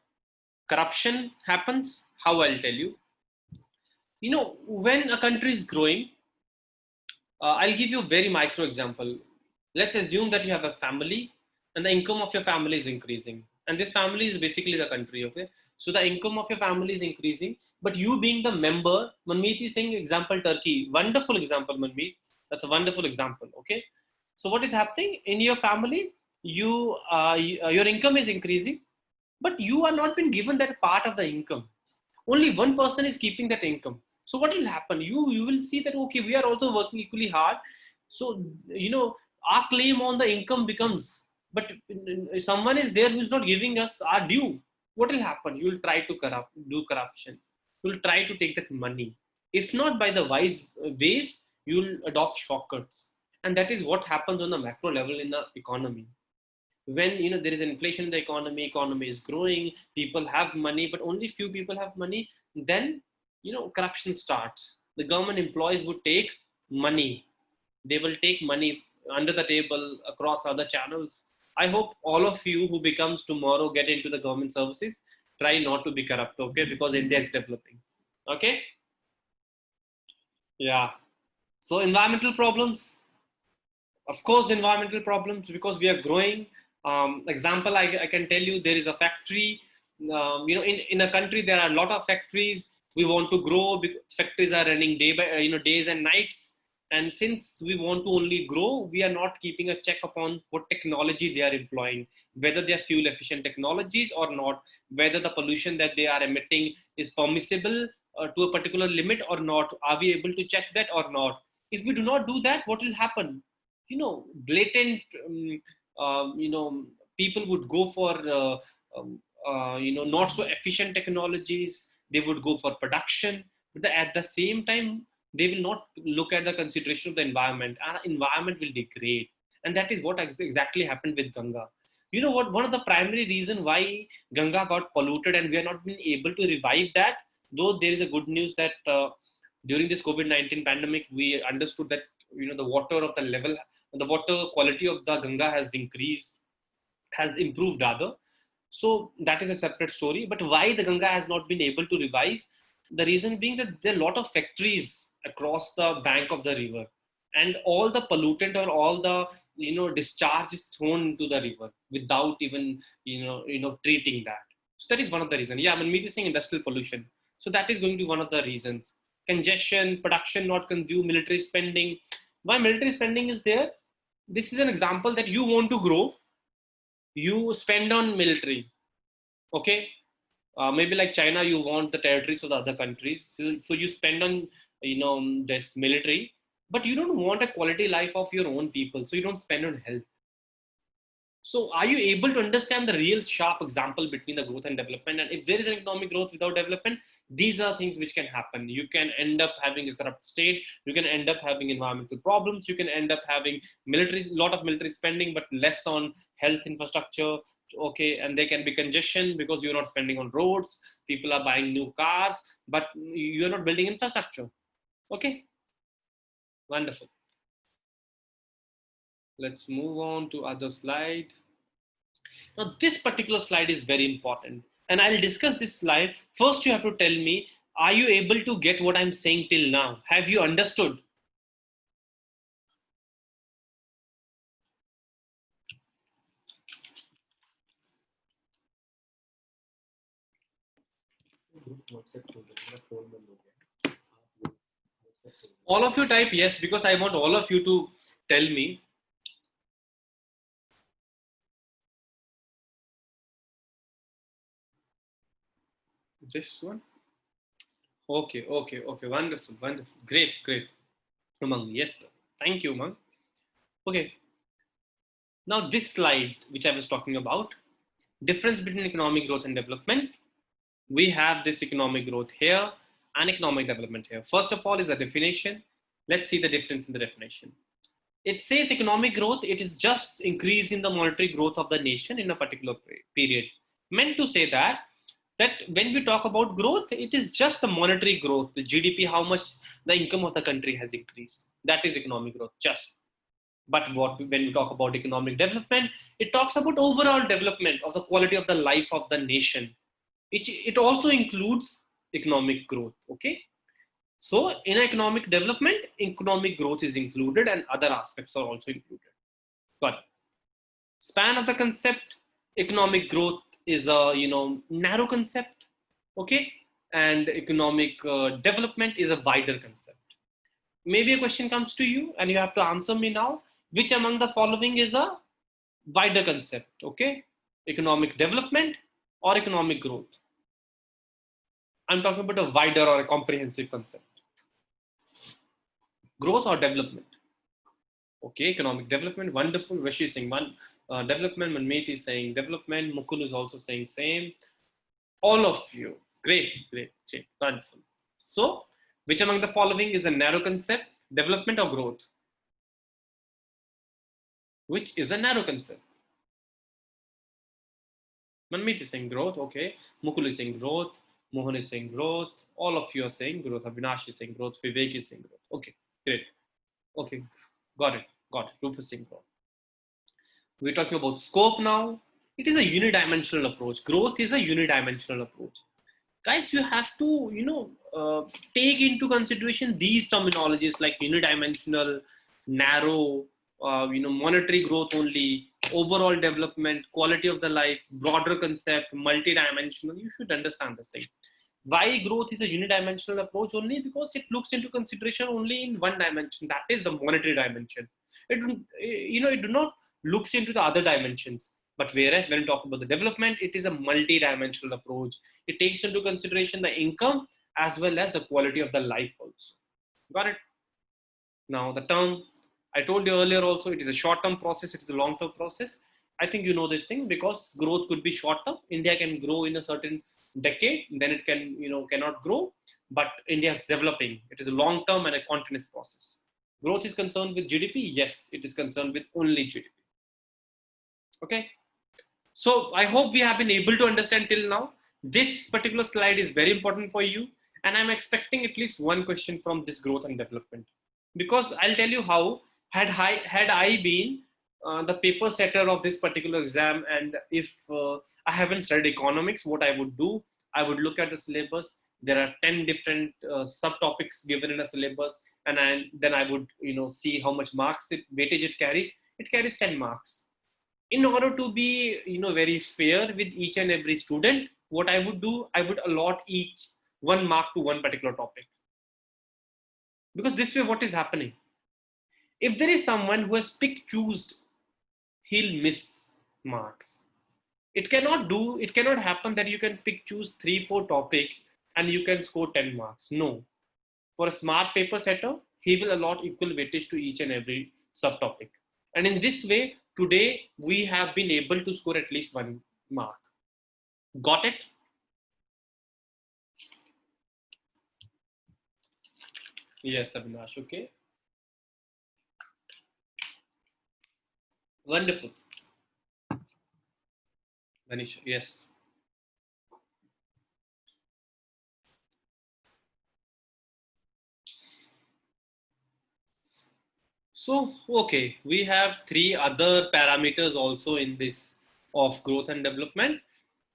corruption happens. How? I'll tell you. You know, when a country is growing, I'll give you a very micro example. Let's assume that you have a family and the income of your family is increasing. And this family is basically the country, okay? So the income of your family is increasing, but you being the member, Manmeet is saying example Turkey. Wonderful example, Manmeet. That's a wonderful example, okay? So what is happening in your family? Your income is increasing, but you are not been given that part of the income. Only one person is keeping that income. So what will happen? You will see that okay, we are also working equally hard. So you know our claim on the income becomes, but someone is there who is not giving us our due. What will happen? You will try to do corruption. You will try to take that money. If not by the wise ways, you will adopt shortcuts, and that is what happens on the macro level in the economy. When there is inflation in the economy is growing, people have money, but only few people have money, then corruption starts. The government employees would take money. They will take money under the table across other channels. I hope all of you who becomes tomorrow get into the government services, try not to be corrupt, okay? Because India is developing. Okay. Yeah. So environmental problems, of course, environmental problems, because we are growing. Example, I can tell you, there is a factory. In a country there are a lot of factories. We want to grow because factories are running day by days and nights. And since we want to only grow, we are not keeping a check upon what technology they are employing, whether they are fuel efficient technologies or not, whether the pollution that they are emitting is permissible to a particular limit or not. Are we able to check that or not? If we do not do that, what will happen? Blatant, people would go for, not so efficient technologies. They would go for production, but at the same time, they will not look at the consideration of the environment. Our environment will degrade. And that is what exactly happened with Ganga. You know what? One of the primary reasons why Ganga got polluted and we are not been able to revive that, though there is a good news that during this COVID-19 pandemic, we understood that, the water quality of the Ganga has increased, has improved rather. So that is a separate story. But why the Ganga has not been able to revive? The reason being that there are a lot of factories across the bank of the river, and all the pollutant or all the discharge is thrown into the river without even treating that. So that is one of the reasons. Yeah, I mean, me saying industrial pollution. So that is going to be one of the reasons. Congestion, production not consumed, military spending. Why military spending is there? This is an example that you want to grow, you spend on military. Okay. Maybe like China, you want the territories of the other countries, so you spend on this military, but you don't want a quality life of your own people, so you don't spend on health. So are you able to understand the real sharp example between the growth and development? And if there is an economic growth without development, these are things which can happen. You can end up having a corrupt state. You can end up having environmental problems. You can end up having lot of military spending, but less on health infrastructure. Okay, and there can be congestion because you're not spending on roads. People are buying new cars, but you're not building infrastructure. Okay, wonderful. Let's move on to other slide. Now, this particular slide is very important, and I'll discuss this slide. First, you have to tell me, are you able to get what I'm saying till now? Have you understood? All of you type yes, because I want all of you to tell me. This one? Okay. Wonderful. Great. Umang, yes, sir. Thank you, Umang. Okay. Now this slide, which I was talking about, difference between economic growth and development. We have this economic growth here and economic development here. First of all is a definition. Let's see the difference in the definition. It says economic growth, it is just increase in the monetary growth of the nation in a particular period. Meant to say that that when we talk about growth, it is just the monetary growth, the GDP, how much the income of the country has increased. That is economic growth, just. But when we talk about economic development, it talks about overall development of the quality of the life of the nation. It also includes economic growth. Okay. So in economic development, economic growth is included and other aspects are also included. But span of the concept, economic growth is a narrow concept, okay, and economic development is a wider concept. Maybe a question comes to you and you have to answer me now. Which among the following is a wider concept? Okay, economic development or economic growth? I'm talking about a wider or a comprehensive concept. Growth or development? Okay, economic development, wonderful. Rishi is saying one development, Manmeet is saying development, Mukul is also saying same. All of you, great, wonderful. So, which among the following is a narrow concept, development or growth? Which is a narrow concept? Manmeet is saying growth, okay. Mukul is saying growth, Mohan is saying growth, all of you are saying growth, Avinash is saying growth, Vivek is saying growth. Okay, great. Okay, got it. Rupus is saying growth. We're talking about scope now. It is a unidimensional approach. Growth is a unidimensional approach. Guys, you have to, take into consideration these terminologies like unidimensional, narrow, monetary growth only, overall development, quality of the life, broader concept, multidimensional. You should understand this thing. Why growth is a unidimensional approach only? Because it looks into consideration only in one dimension. That is the monetary dimension. It do not looks into the other dimensions. But whereas when we talk about the development, it is a multi-dimensional approach. It takes into consideration the income as well as the quality of the life also. Got it? Now the term, I told you earlier also, it is a short-term process, it is a long-term process. I think you know this thing because growth could be short-term. India can grow in a certain decade, then it can, cannot grow. But India is developing. It is a long-term and a continuous process. Growth is concerned with GDP? Yes, it is concerned with only GDP. Okay. So I hope we have been able to understand till now. This particular slide is very important for you. And I'm expecting at least one question from this growth and development. Because I'll tell you how, had I been the paper setter of this particular exam, and if I haven't studied economics, what I would do, I would look at the syllabus. There are 10 different subtopics given in a syllabus. And then I would see how much weightage it carries. It carries 10 marks. In order to be very fair with each and every student, what I would do, I would allot each 1 mark to one particular topic. Because this way, what is happening? If there is someone who has chosen, he'll miss marks. It cannot happen that you can choose 3-4 topics and you can score 10 marks. No. For a smart paper setter, he will allot equal weightage to each and every subtopic. And in this way, today we have been able to score at least 1 mark. Got it? Yes, Avinash, okay. Wonderful. Manish, yes. So, okay, we have 3 other parameters also in this of growth and development.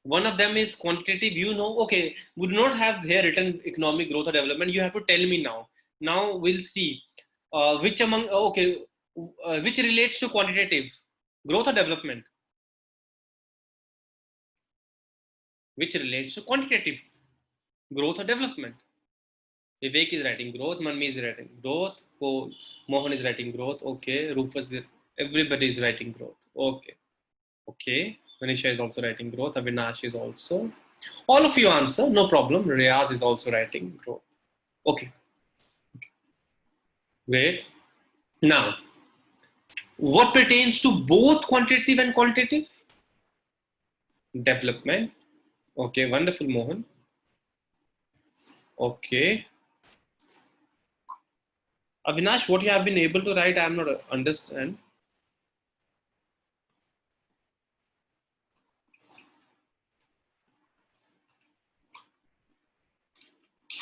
One of them is quantitative. Okay, we do not have here written economic growth or development. You have to tell me now. Now we'll see which relates to quantitative, growth or development. Which relates to quantitative, growth or development. Vivek is writing growth, Manmi is writing growth, Mohan is writing growth, okay, Rufus, everybody is writing growth, okay, Manisha is also writing growth, Avinash is also, all of you answer, no problem, Riyaz is also writing growth, okay, great. Now, what pertains to both quantitative and qualitative? Development, okay, wonderful, Mohan, okay. Avinash, what you have been able to write, I am not understand.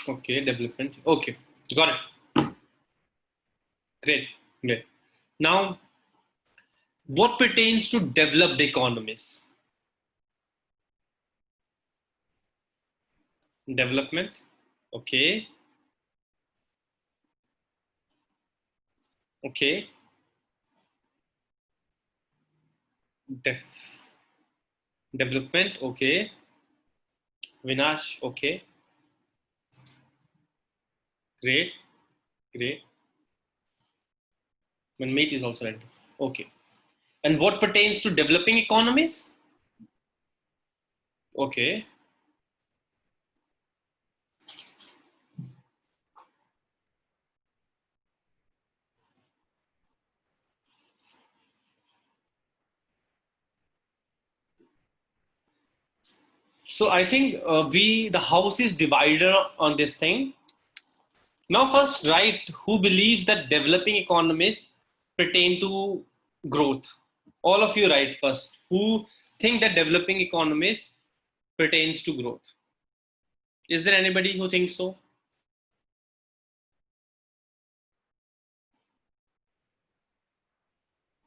Okay, development. Okay, got it. Great, great. Now, what pertains to developed economies? Development. Okay, okay. Def Development. Okay. Vinash. Okay. Great, great. Manmeet is also right. Okay. And what pertains to developing economies? Okay. So I think the house is divided on this thing. Now, first, write who believes that developing economies pertain to growth. All of you write first. Who think that developing economies pertains to growth? Is there anybody who thinks so?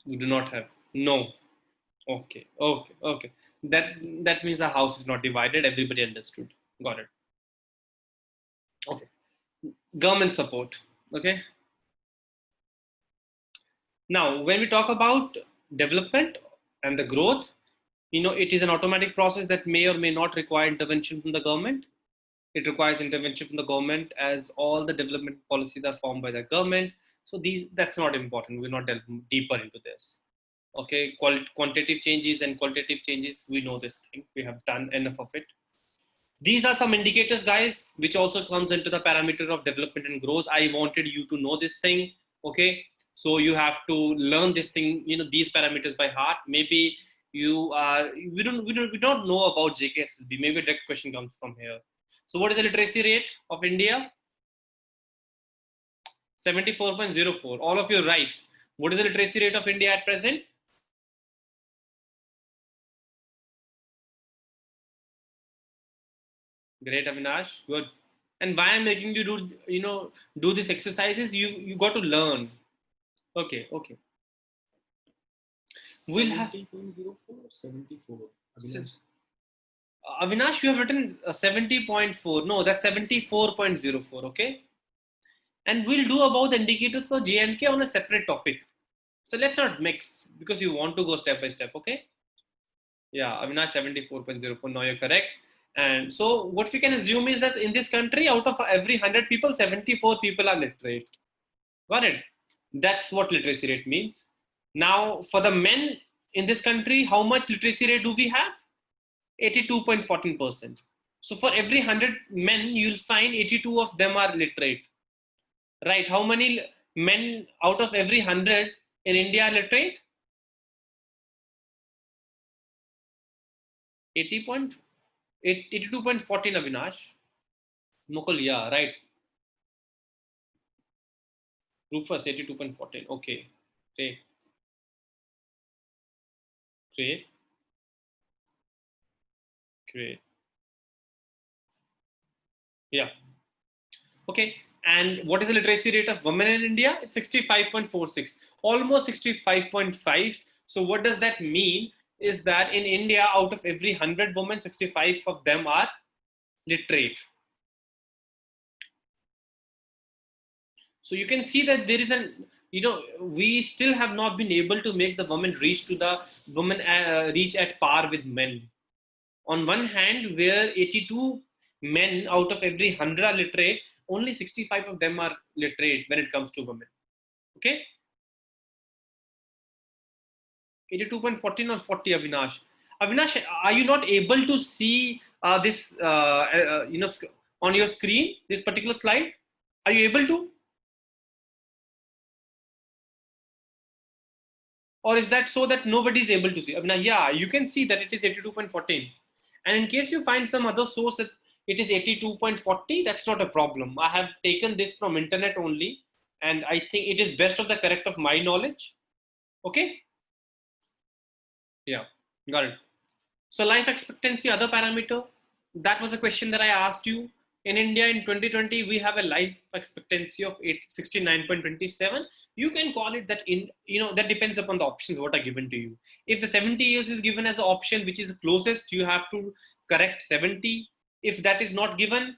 We do not have. No. Okay. Okay. Okay. That means the house is not divided. Everybody understood. Got it. Okay. Government support. Okay. Now, when we talk about development and the growth, it is an automatic process that may or may not require intervention from the government. It requires intervention from the government as all the development policies are formed by the government. So that's not important. We're not delving deeper into this. Okay, quantitative changes and qualitative changes. We know this thing. We have done enough of it. These are some indicators, guys, which also comes into the parameter of development and growth. I wanted you to know this thing. Okay, so you have to learn this thing, these parameters by heart. Maybe we don't know about JKSSB. Maybe a direct question comes from here. So what is the literacy rate of India? 74.04. All of you right. What is the literacy rate of India at present? Great, Avinash. Good. And why I'm making you do these exercises? You got to learn. Okay, okay. We'll have 70.04 or 74? Avinash? Avinash, you have written 70.4. No, that's 74.04. Okay. And we'll do about the indicators for J&K on a separate topic. So let's not mix because you want to go step by step. Okay. Yeah, Avinash 74.04. Now you're correct. And so what we can assume is that in this country, out of every 100 people, 74 people are literate. Got it? That's what literacy rate means. Now, for the men in this country, how much literacy rate do we have? 82.14%. So for every 100 men, you'll find 82 of them are literate. Right? How many men out of every 100 in India are literate? 82.14, Avinash. Mukul, yeah, right. Rufus, 82.14. Okay. Great. Great. Great. Yeah. Okay. And what is the literacy rate of women in India? It's 65.46, almost 65.5. So what does that mean? Is that in India, out of every 100 women, 65 of them are literate. So you can see that there is we still have not been able to make the women reach at par with men. On one hand, where 82 men out of every 100 are literate, only 65 of them are literate when it comes to women. Okay? 82.14 or 40, Avinash? Avinash, are you not able to see this, on your screen, this particular slide? Are you able to? Or is that so that nobody is able to see? Now, yeah, you can see that it is 82.14. And in case you find some other source that it is 82.40, that's not a problem. I have taken this from internet only, and I think it is best of the correct of my knowledge. Okay? Yeah, got it. So life expectancy, other parameter, that was a question that I asked you. In India in 2020, we have a life expectancy of 69.27. You can call it that that depends upon the options what are given to you. If the 70 years is given as an option, which is the closest, you have to correct 70. If that is not given,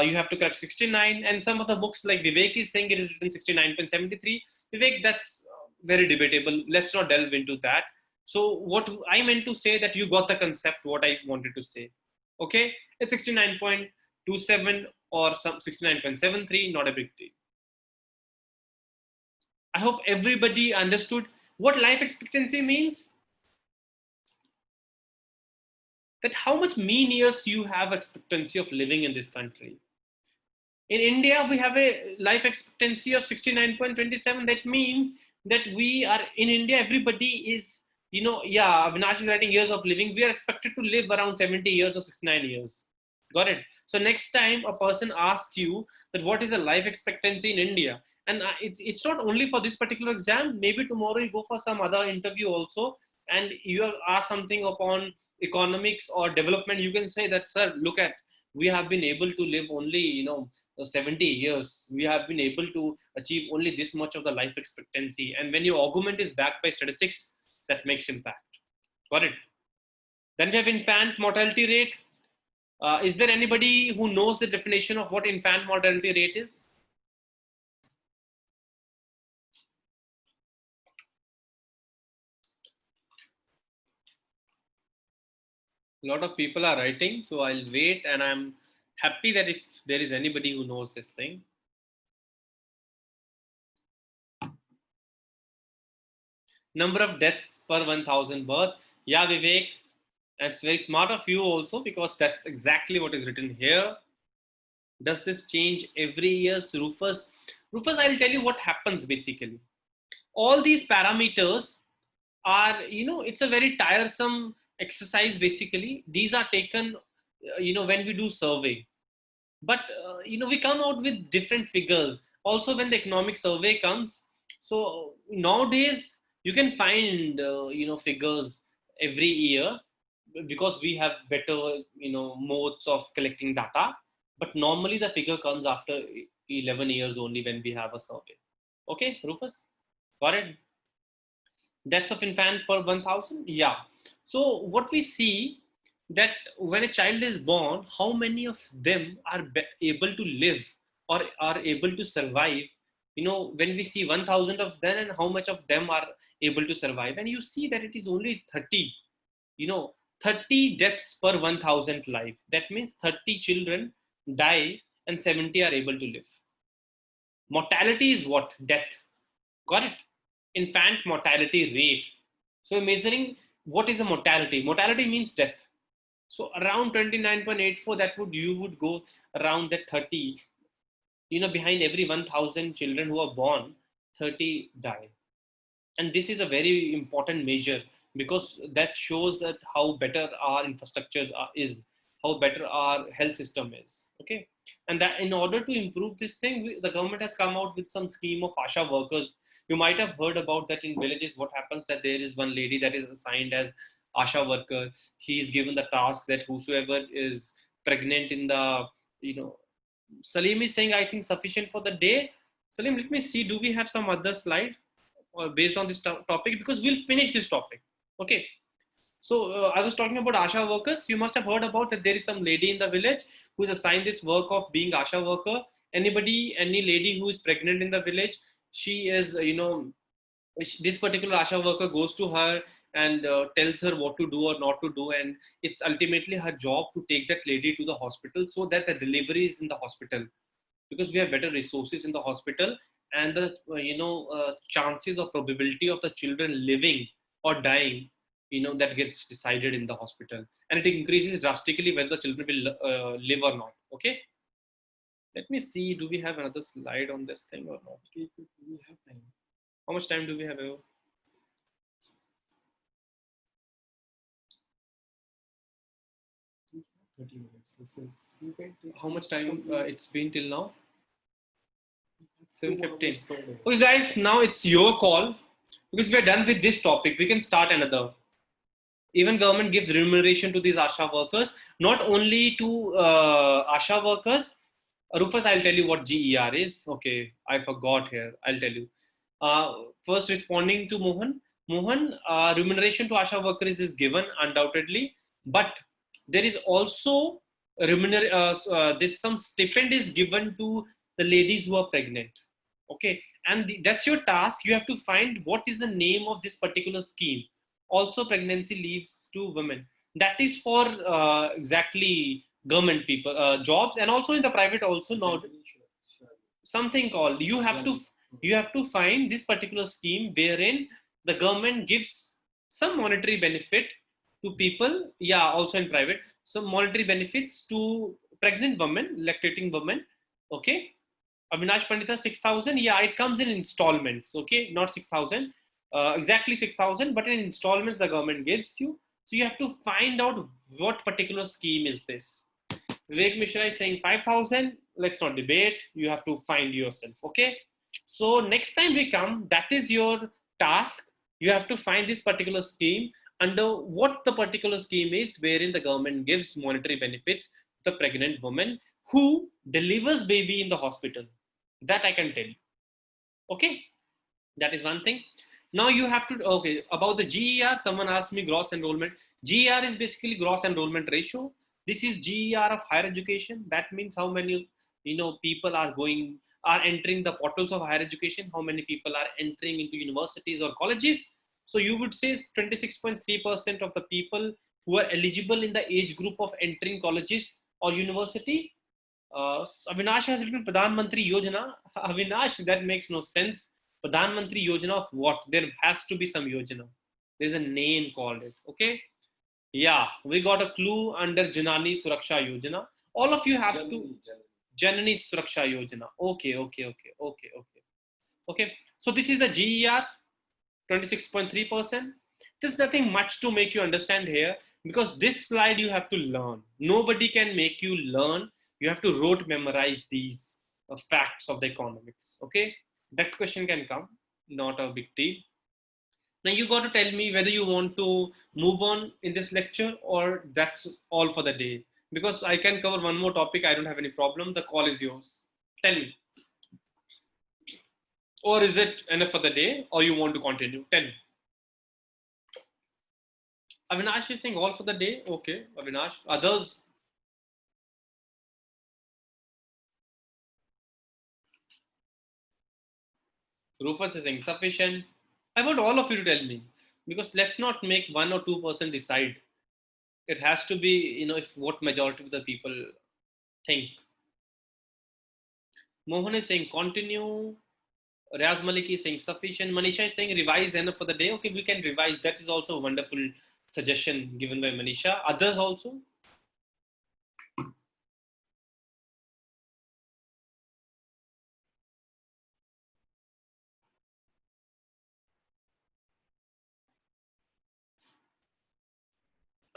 you have to correct 69. And some of the books like Vivek is saying it is written 69.73. Vivek, that's very debatable. Let's not delve into that. So what I meant to say that you got the concept, what I wanted to say. Okay, it's 69.27 or some 69.73, not a big deal. I hope everybody understood what life expectancy means. That how much mean years you have expectancy of living in this country. In India, we have a life expectancy of 69.27. That means that we are in India, everybody is, Avinash is writing years of living. We are expected to live around 70 years or 69 years. Got it? So next time a person asks you that what is the life expectancy in India, and it's not only for this particular exam, maybe tomorrow you go for some other interview also, and you are asked something upon economics or development, you can say that, sir, look at, we have been able to live only 70 years. We have been able to achieve only this much of the life expectancy, and when your argument is backed by statistics, that makes impact. Got it? Then we have infant mortality rate. Is there anybody who knows the definition of what infant mortality rate is? A lot of people are writing, so I'll wait, and I'm happy that if there is anybody who knows this thing. Number of deaths per 1,000 birth. Yeah, Vivek, that's very smart of you also, because that's exactly what is written here. Does this change every year, Rufus? Rufus, I'll tell you what happens basically. All these parameters are, it's a very tiresome exercise basically. These are taken, when we do survey. But, we come out with different figures. Also, when the economic survey comes, so nowadays you can find, figures every year because we have better, modes of collecting data. But normally the figure comes after 11 years only when we have a survey. Okay, Rufus? Got it? Deaths of infant per 1,000? Yeah. So what we see that when a child is born, how many of them are able to live or are able to survive? When we see 1,000 of them and how much of them are able to survive, and you see that it is only 30, 30 deaths per 1,000 life. That means 30 children die and 70 are able to live. Mortality is what? Death. Got it? Infant mortality rate. So measuring what is a mortality? Mortality means death. So around 29.84, you would go around that 30. Behind every 1,000 children who are born, 30 die. And this is a very important measure because that shows that how better our infrastructure is, how better our health system is. Okay. And that in order to improve this thing, the government has come out with some scheme of ASHA workers. You might have heard about that in villages. What happens that there is one lady that is assigned as ASHA worker. He is given the task that whosoever is pregnant in the, Salim is saying, I think sufficient for the day. Salim, let me see, do we have some other slide based on this topic? Because we'll finish this topic. Okay. So I was talking about ASHA workers. You must have heard about that there is some lady in the village who is assigned this work of being ASHA worker. Any lady who is pregnant in the village, she is, this particular ASHA worker goes to her and tells her what to do or not to do. And it's ultimately her job to take that lady to the hospital so that the delivery is in the hospital, because we have better resources in the hospital, and the chances or probability of the children living or dying, that gets decided in the hospital, and it increases drastically whether the children will live or not. Okay, let me see, do we have another slide on this thing or not? We have time. How much time do we have? 30 minutes. This is How much time it's been till now? 2 7:15. hours per day. Okay, guys, now it's your call because we're done with this topic. We can start another. Even government gives remuneration to these ASHA workers, not only to ASHA workers, Rufus, I'll tell you what GER is. Okay, I forgot here. I'll tell you. First, responding to Mohan. Mohan, remuneration to Asha workers is given undoubtedly, but there is also this some stipend is given to the ladies who are pregnant. Okay, and that's your task. You have to find what is the name of this particular scheme. Also, pregnancy leaves to women. That is for exactly government people jobs, and also in the private also now something called you have to find this particular scheme wherein the government gives some monetary benefit to people, yeah, also in private, some monetary benefits to pregnant women, lactating women. Okay, Avinash Pandita, 6,000. Yeah, it comes in installments. Okay, not 6,000, exactly 6,000, but in installments the government gives you. So you have to find out what particular scheme is this. Vivek Mishra is saying 5,000. Let's not debate. You have to find yourself. Okay. So next time we come, that is your task. You have to find this particular scheme under what the particular scheme is, wherein the government gives monetary benefits to the pregnant woman who delivers baby in the hospital. That I can tell you. Okay. That is one thing. Now you have to, okay, about the GER, someone asked me gross enrollment. GER is basically gross enrollment ratio. This is GER of higher education. That means how many, people are entering the portals of higher education, how many people are entering into universities or colleges. So you would say 26.3% of the people who are eligible in the age group of entering colleges or university. Avinash has written Pradhan Mantri Yojana. Avinash, that makes no sense. Pradhan Mantri Yojana of what? There has to be some Yojana. There's a name called it. Okay. Yeah, we got a clue under Janani Suraksha Yojana. All of you have to. Janani Suraksha Yojana. Okay. So this is the GER, 26.3%. There's nothing much to make you understand here because this slide you have to learn. Nobody can make you learn. You have to rote memorize these facts of the economics. Okay. That question can come, not a big deal. Now you got to tell me whether you want to move on in this lecture or that's all for the day. Because I can cover one more topic, I don't have any problem. The call is yours. Tell me. Or is it enough for the day or you want to continue? Tell me. Avinash is saying all for the day. Okay, Avinash. Others? Rufus is insufficient. I want all of you to tell me because let's not make 1 or 2% decide. It has to be, if what majority of the people think. Mohan is saying continue. Riaz Malik is saying sufficient. Manisha is saying revise enough for the day. Okay, we can revise. That is also a wonderful suggestion given by Manisha. Others also?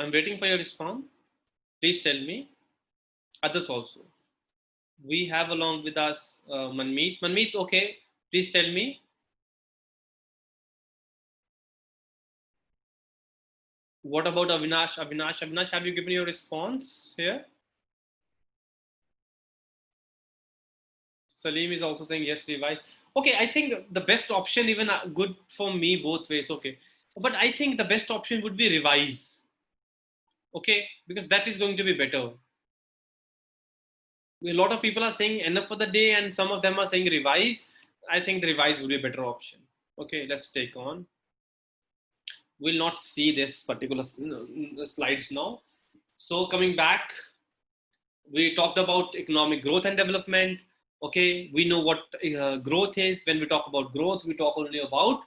I'm waiting for your response. Please tell me. Others also. We have along with us Manmeet. Manmeet, okay. Please tell me. What about Avinash? Avinash, have you given your response here? Salim is also saying yes, revise. Okay, I think the best option, even good for me both ways. Okay, but I think the best option would be revise. Okay, because that is going to be better. A lot of people are saying enough for the day, and some of them are saying revise. I think the revise would be a better option. Okay, let's take on. We'll not see this particular slides now. So coming back, we talked about economic growth and development. Okay, we know what growth is. When we talk about growth, we talk only about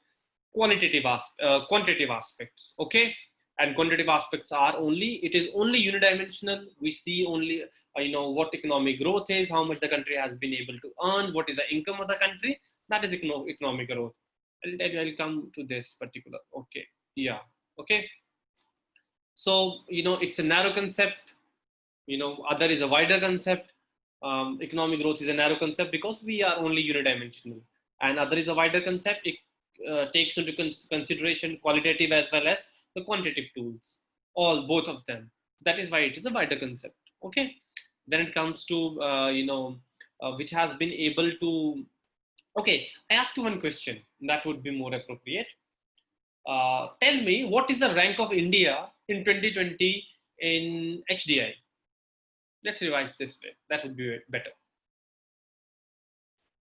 quantitative aspects. Okay, and quantitative aspects are only, it is only unidimensional. We see only what economic growth is, how much the country has been able to earn, what is the income of the country. That is economic growth. I'll come to this particular. Okay, yeah, okay. So it's a narrow concept. Other is a wider concept. Economic growth is a narrow concept because we are only unidimensional, and other is a wider concept. It takes into consideration qualitative as well as the quantitative tools, both of them. That is why it is a wider concept. Okay. Then it comes to which has been able to. Okay, I ask you one question. That would be more appropriate. Tell me, what is the rank of India in 2020 in HDI? Let's revise this way. That would be better.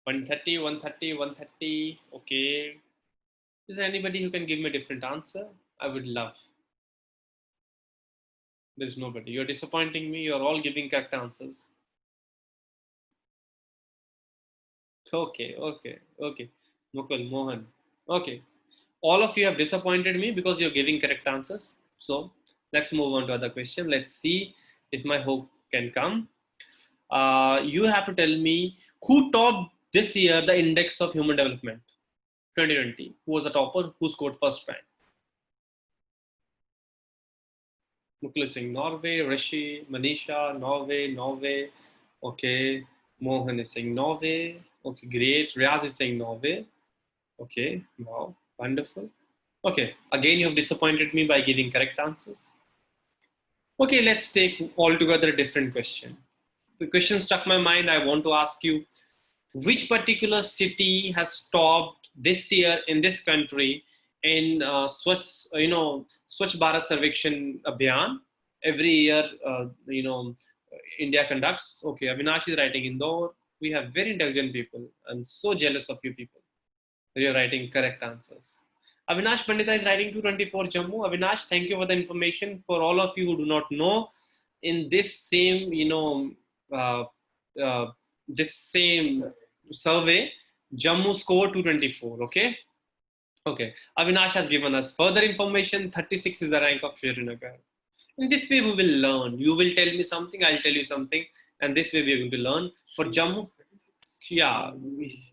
130, 130, 130. Okay. Is there anybody who can give me a different answer? I would love. There's nobody. You're disappointing me. You're all giving correct answers. Okay, okay, okay. Mukul, Mohan. Okay. All of you have disappointed me because you're giving correct answers. So let's move on to other question. Let's see if my hope can come. You have to tell me who topped this year the index of human development 2020. Who was the topper? Who scored first rank? Mukul is saying Norway, Rishi, Manisha, Norway. Okay. Mohan is saying Norway. Okay, great. Riaz is saying Norway. Okay, wow, wonderful. Okay, again, you have disappointed me by giving correct answers. Okay, let's take altogether a different question. The question struck my mind. I want to ask you, which particular city has topped this year in this country in Swachh Bharat Sarvekshan Abhiyan? Every year, India conducts. Okay, Avinash is writing Indore. We have very intelligent people. I'm so jealous of you people. You're writing correct answers. Avinash Pandita is writing 224 Jammu. Avinash, thank you for the information. For all of you who do not know, in this same, uh, uh, this same survey, Jammu scored 224. Okay. Okay. Avinash has given us further information. 36 is the rank of Srinagar. In this way, we will learn. You will tell me something, I'll tell you something, and this way we are going to learn. For Jammu, yeah,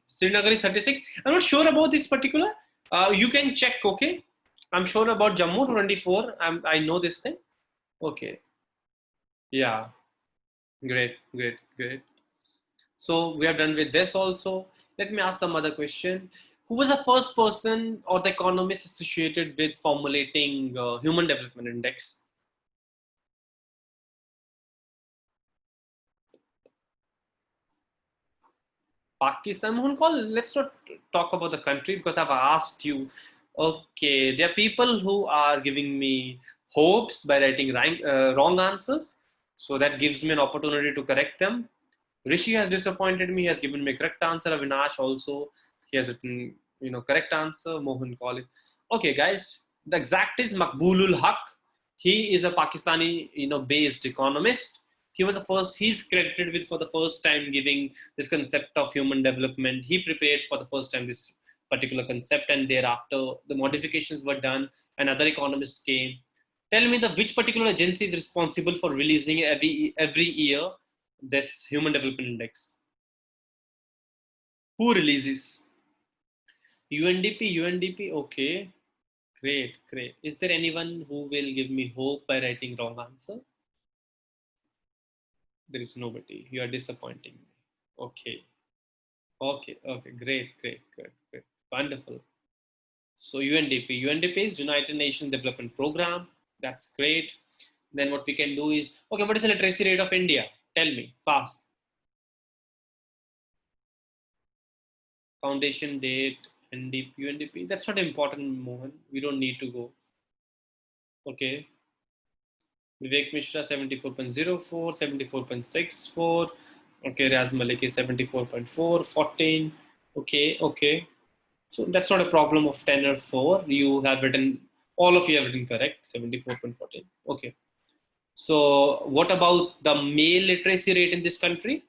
Srinagar is 36. I'm not sure about this particular. You can check, okay? I'm sure about Jammu 24. I know this thing. Okay. Yeah. Great. So we are done with this also. Let me ask some other question. Who was the first person or the economist associated with formulating Human Development Index? Pakistan, Mohan Call, let's not talk about the country because I've asked you. Okay, there are people who are giving me hopes by writing wrong answers. So that gives me an opportunity to correct them. Rishi has disappointed me. He has given me a correct answer. Avinash also, he has written, correct answer. Mohan Call. Okay, guys, the exact is Maqboolul Haq. He is a Pakistani, based economist. He was the first. He's credited with for the first time giving this concept of human development. He prepared for the first time this particular concept, and thereafter the modifications were done, and other economists came. Tell me the which particular agency is responsible for releasing every year this human development index? Who releases? UNDP. Okay, great. Is there anyone who will give me hope by writing wrong answer? There is nobody. You are disappointing me. Okay. Great. Wonderful. So UNDP is United Nations Development Program. That's great. Then what we can do is, okay, what is the literacy rate of India? Tell me, fast. Foundation date, UNDP. That's not important, Mohan. We don't need to go. Okay. Vivek Mishra 74.04, 74.64. Okay, Raz Malik is 74.4, 14. Okay. So that's not a problem of 10 or 4. You have written, all of you have written correct, 74.14. Okay. So what about the male literacy rate in this country?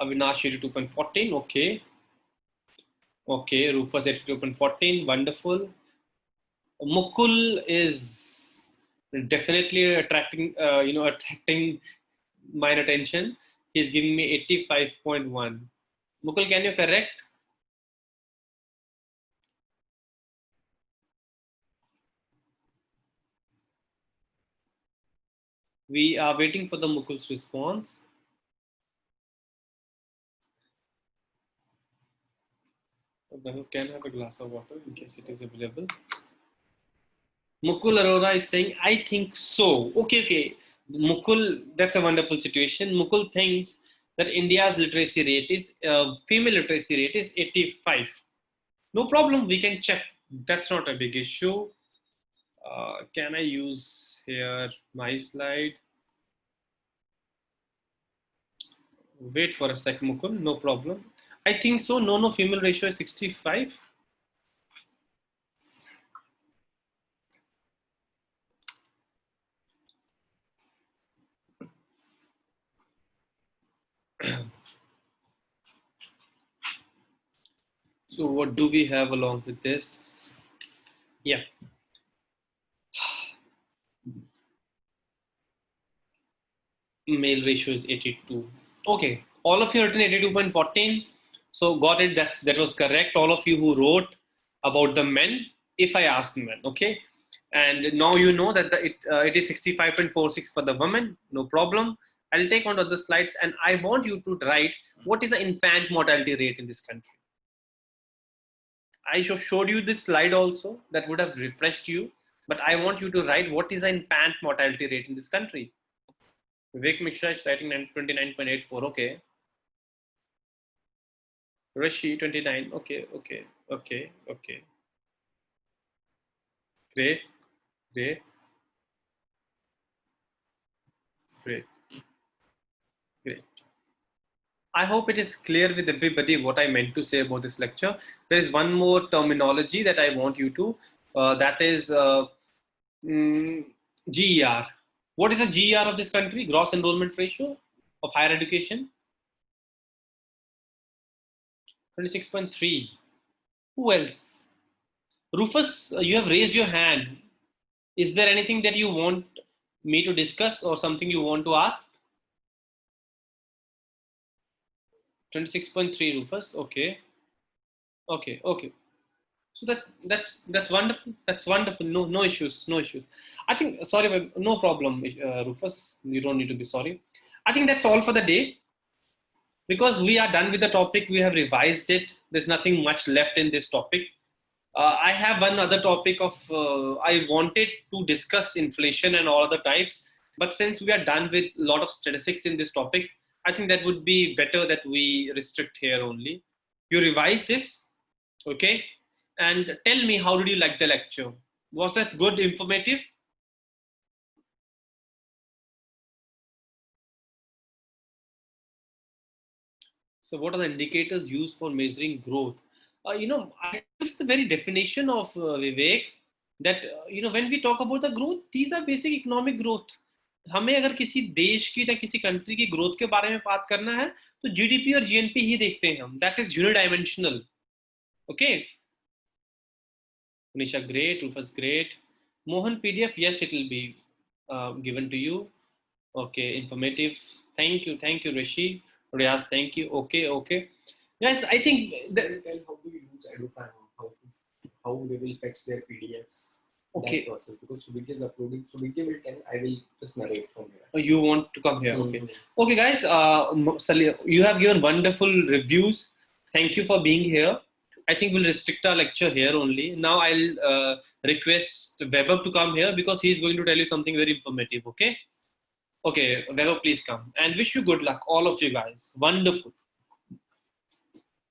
Avinash 82.14. Okay. Rufus 82.14. Wonderful. Mukul is definitely attracting my attention. He's giving me 85.1. Mukul, can you correct? We are waiting for the Mukul's response. Can I have a glass of water in case it is available? Mukul Arora is saying, I think so. Okay. Mukul, that's a wonderful situation. Mukul thinks that India's literacy rate is, female literacy rate is 85. No problem, we can check. That's not a big issue. Can I use here my slide? Wait for a sec, Mukul, no problem. I think so. No, female ratio is 65. So what do we have along with this? Yeah. Male ratio is 82. Okay, all of you written 82.14. So got it. That was correct. All of you who wrote about the men, if I asked men, okay. And now you know that it is 65.46 for the women. No problem. I'll take on to the slides, and I want you to write what is the infant mortality rate in this country. I showed you this slide also, that would have refreshed you, but I want you to write what is the infant mortality rate in this country. Vivek Mishra is writing 29.84. Okay. Rishi 29. Okay. Great. I hope it is clear with everybody what I meant to say about this lecture. There is one more terminology that I want you to, that is GER. What is the GER of this country? Gross enrollment ratio of higher education? 26.3. Who else? Rufus, you have raised your hand. Is there anything that you want me to discuss or something you want to ask? 26.3, Rufus. Okay. So that's wonderful. That's wonderful. No issues. I think, sorry, but no problem, Rufus. You don't need to be sorry. I think that's all for the day. Because we are done with the topic, we have revised it. There's nothing much left in this topic. I have one other topic of, I wanted to discuss inflation and all other types, but since we are done with a lot of statistics in this topic, I think that would be better that we restrict here only. You revise this, okay? And tell me, how did you like the lecture? Was that good, informative? So what are the indicators used for measuring growth? I use the very definition of Vivek that, when we talk about the growth, these are basic economic growth. हमें अगर किसी देश की या किसी country की growth के बारे में बात करना है तो जीडीपी और जीएनपी ही देखते हैं हम. That is unidimensional. Okay. Nisha, great. Rufus, great. Mohan, PDF, yes, it will be given to you. Okay, informative. Thank you, Rishi. Riyaz, thank you. Okay. Guys, I think that tell how to use Edufan, how they will fetch their PDFs. Okay. That process, because Subhiki is uploading. Subhiki will tell. I will just narrate from here. Oh, you want to come here? Okay. Okay, guys. You have given wonderful reviews. Thank you for being here. I think we'll restrict our lecture here only. Now I'll request Vaibhav to come here because he's going to tell you something very informative. Okay. Okay, Vaibhav, please come. And wish you good luck, all of you guys. Wonderful.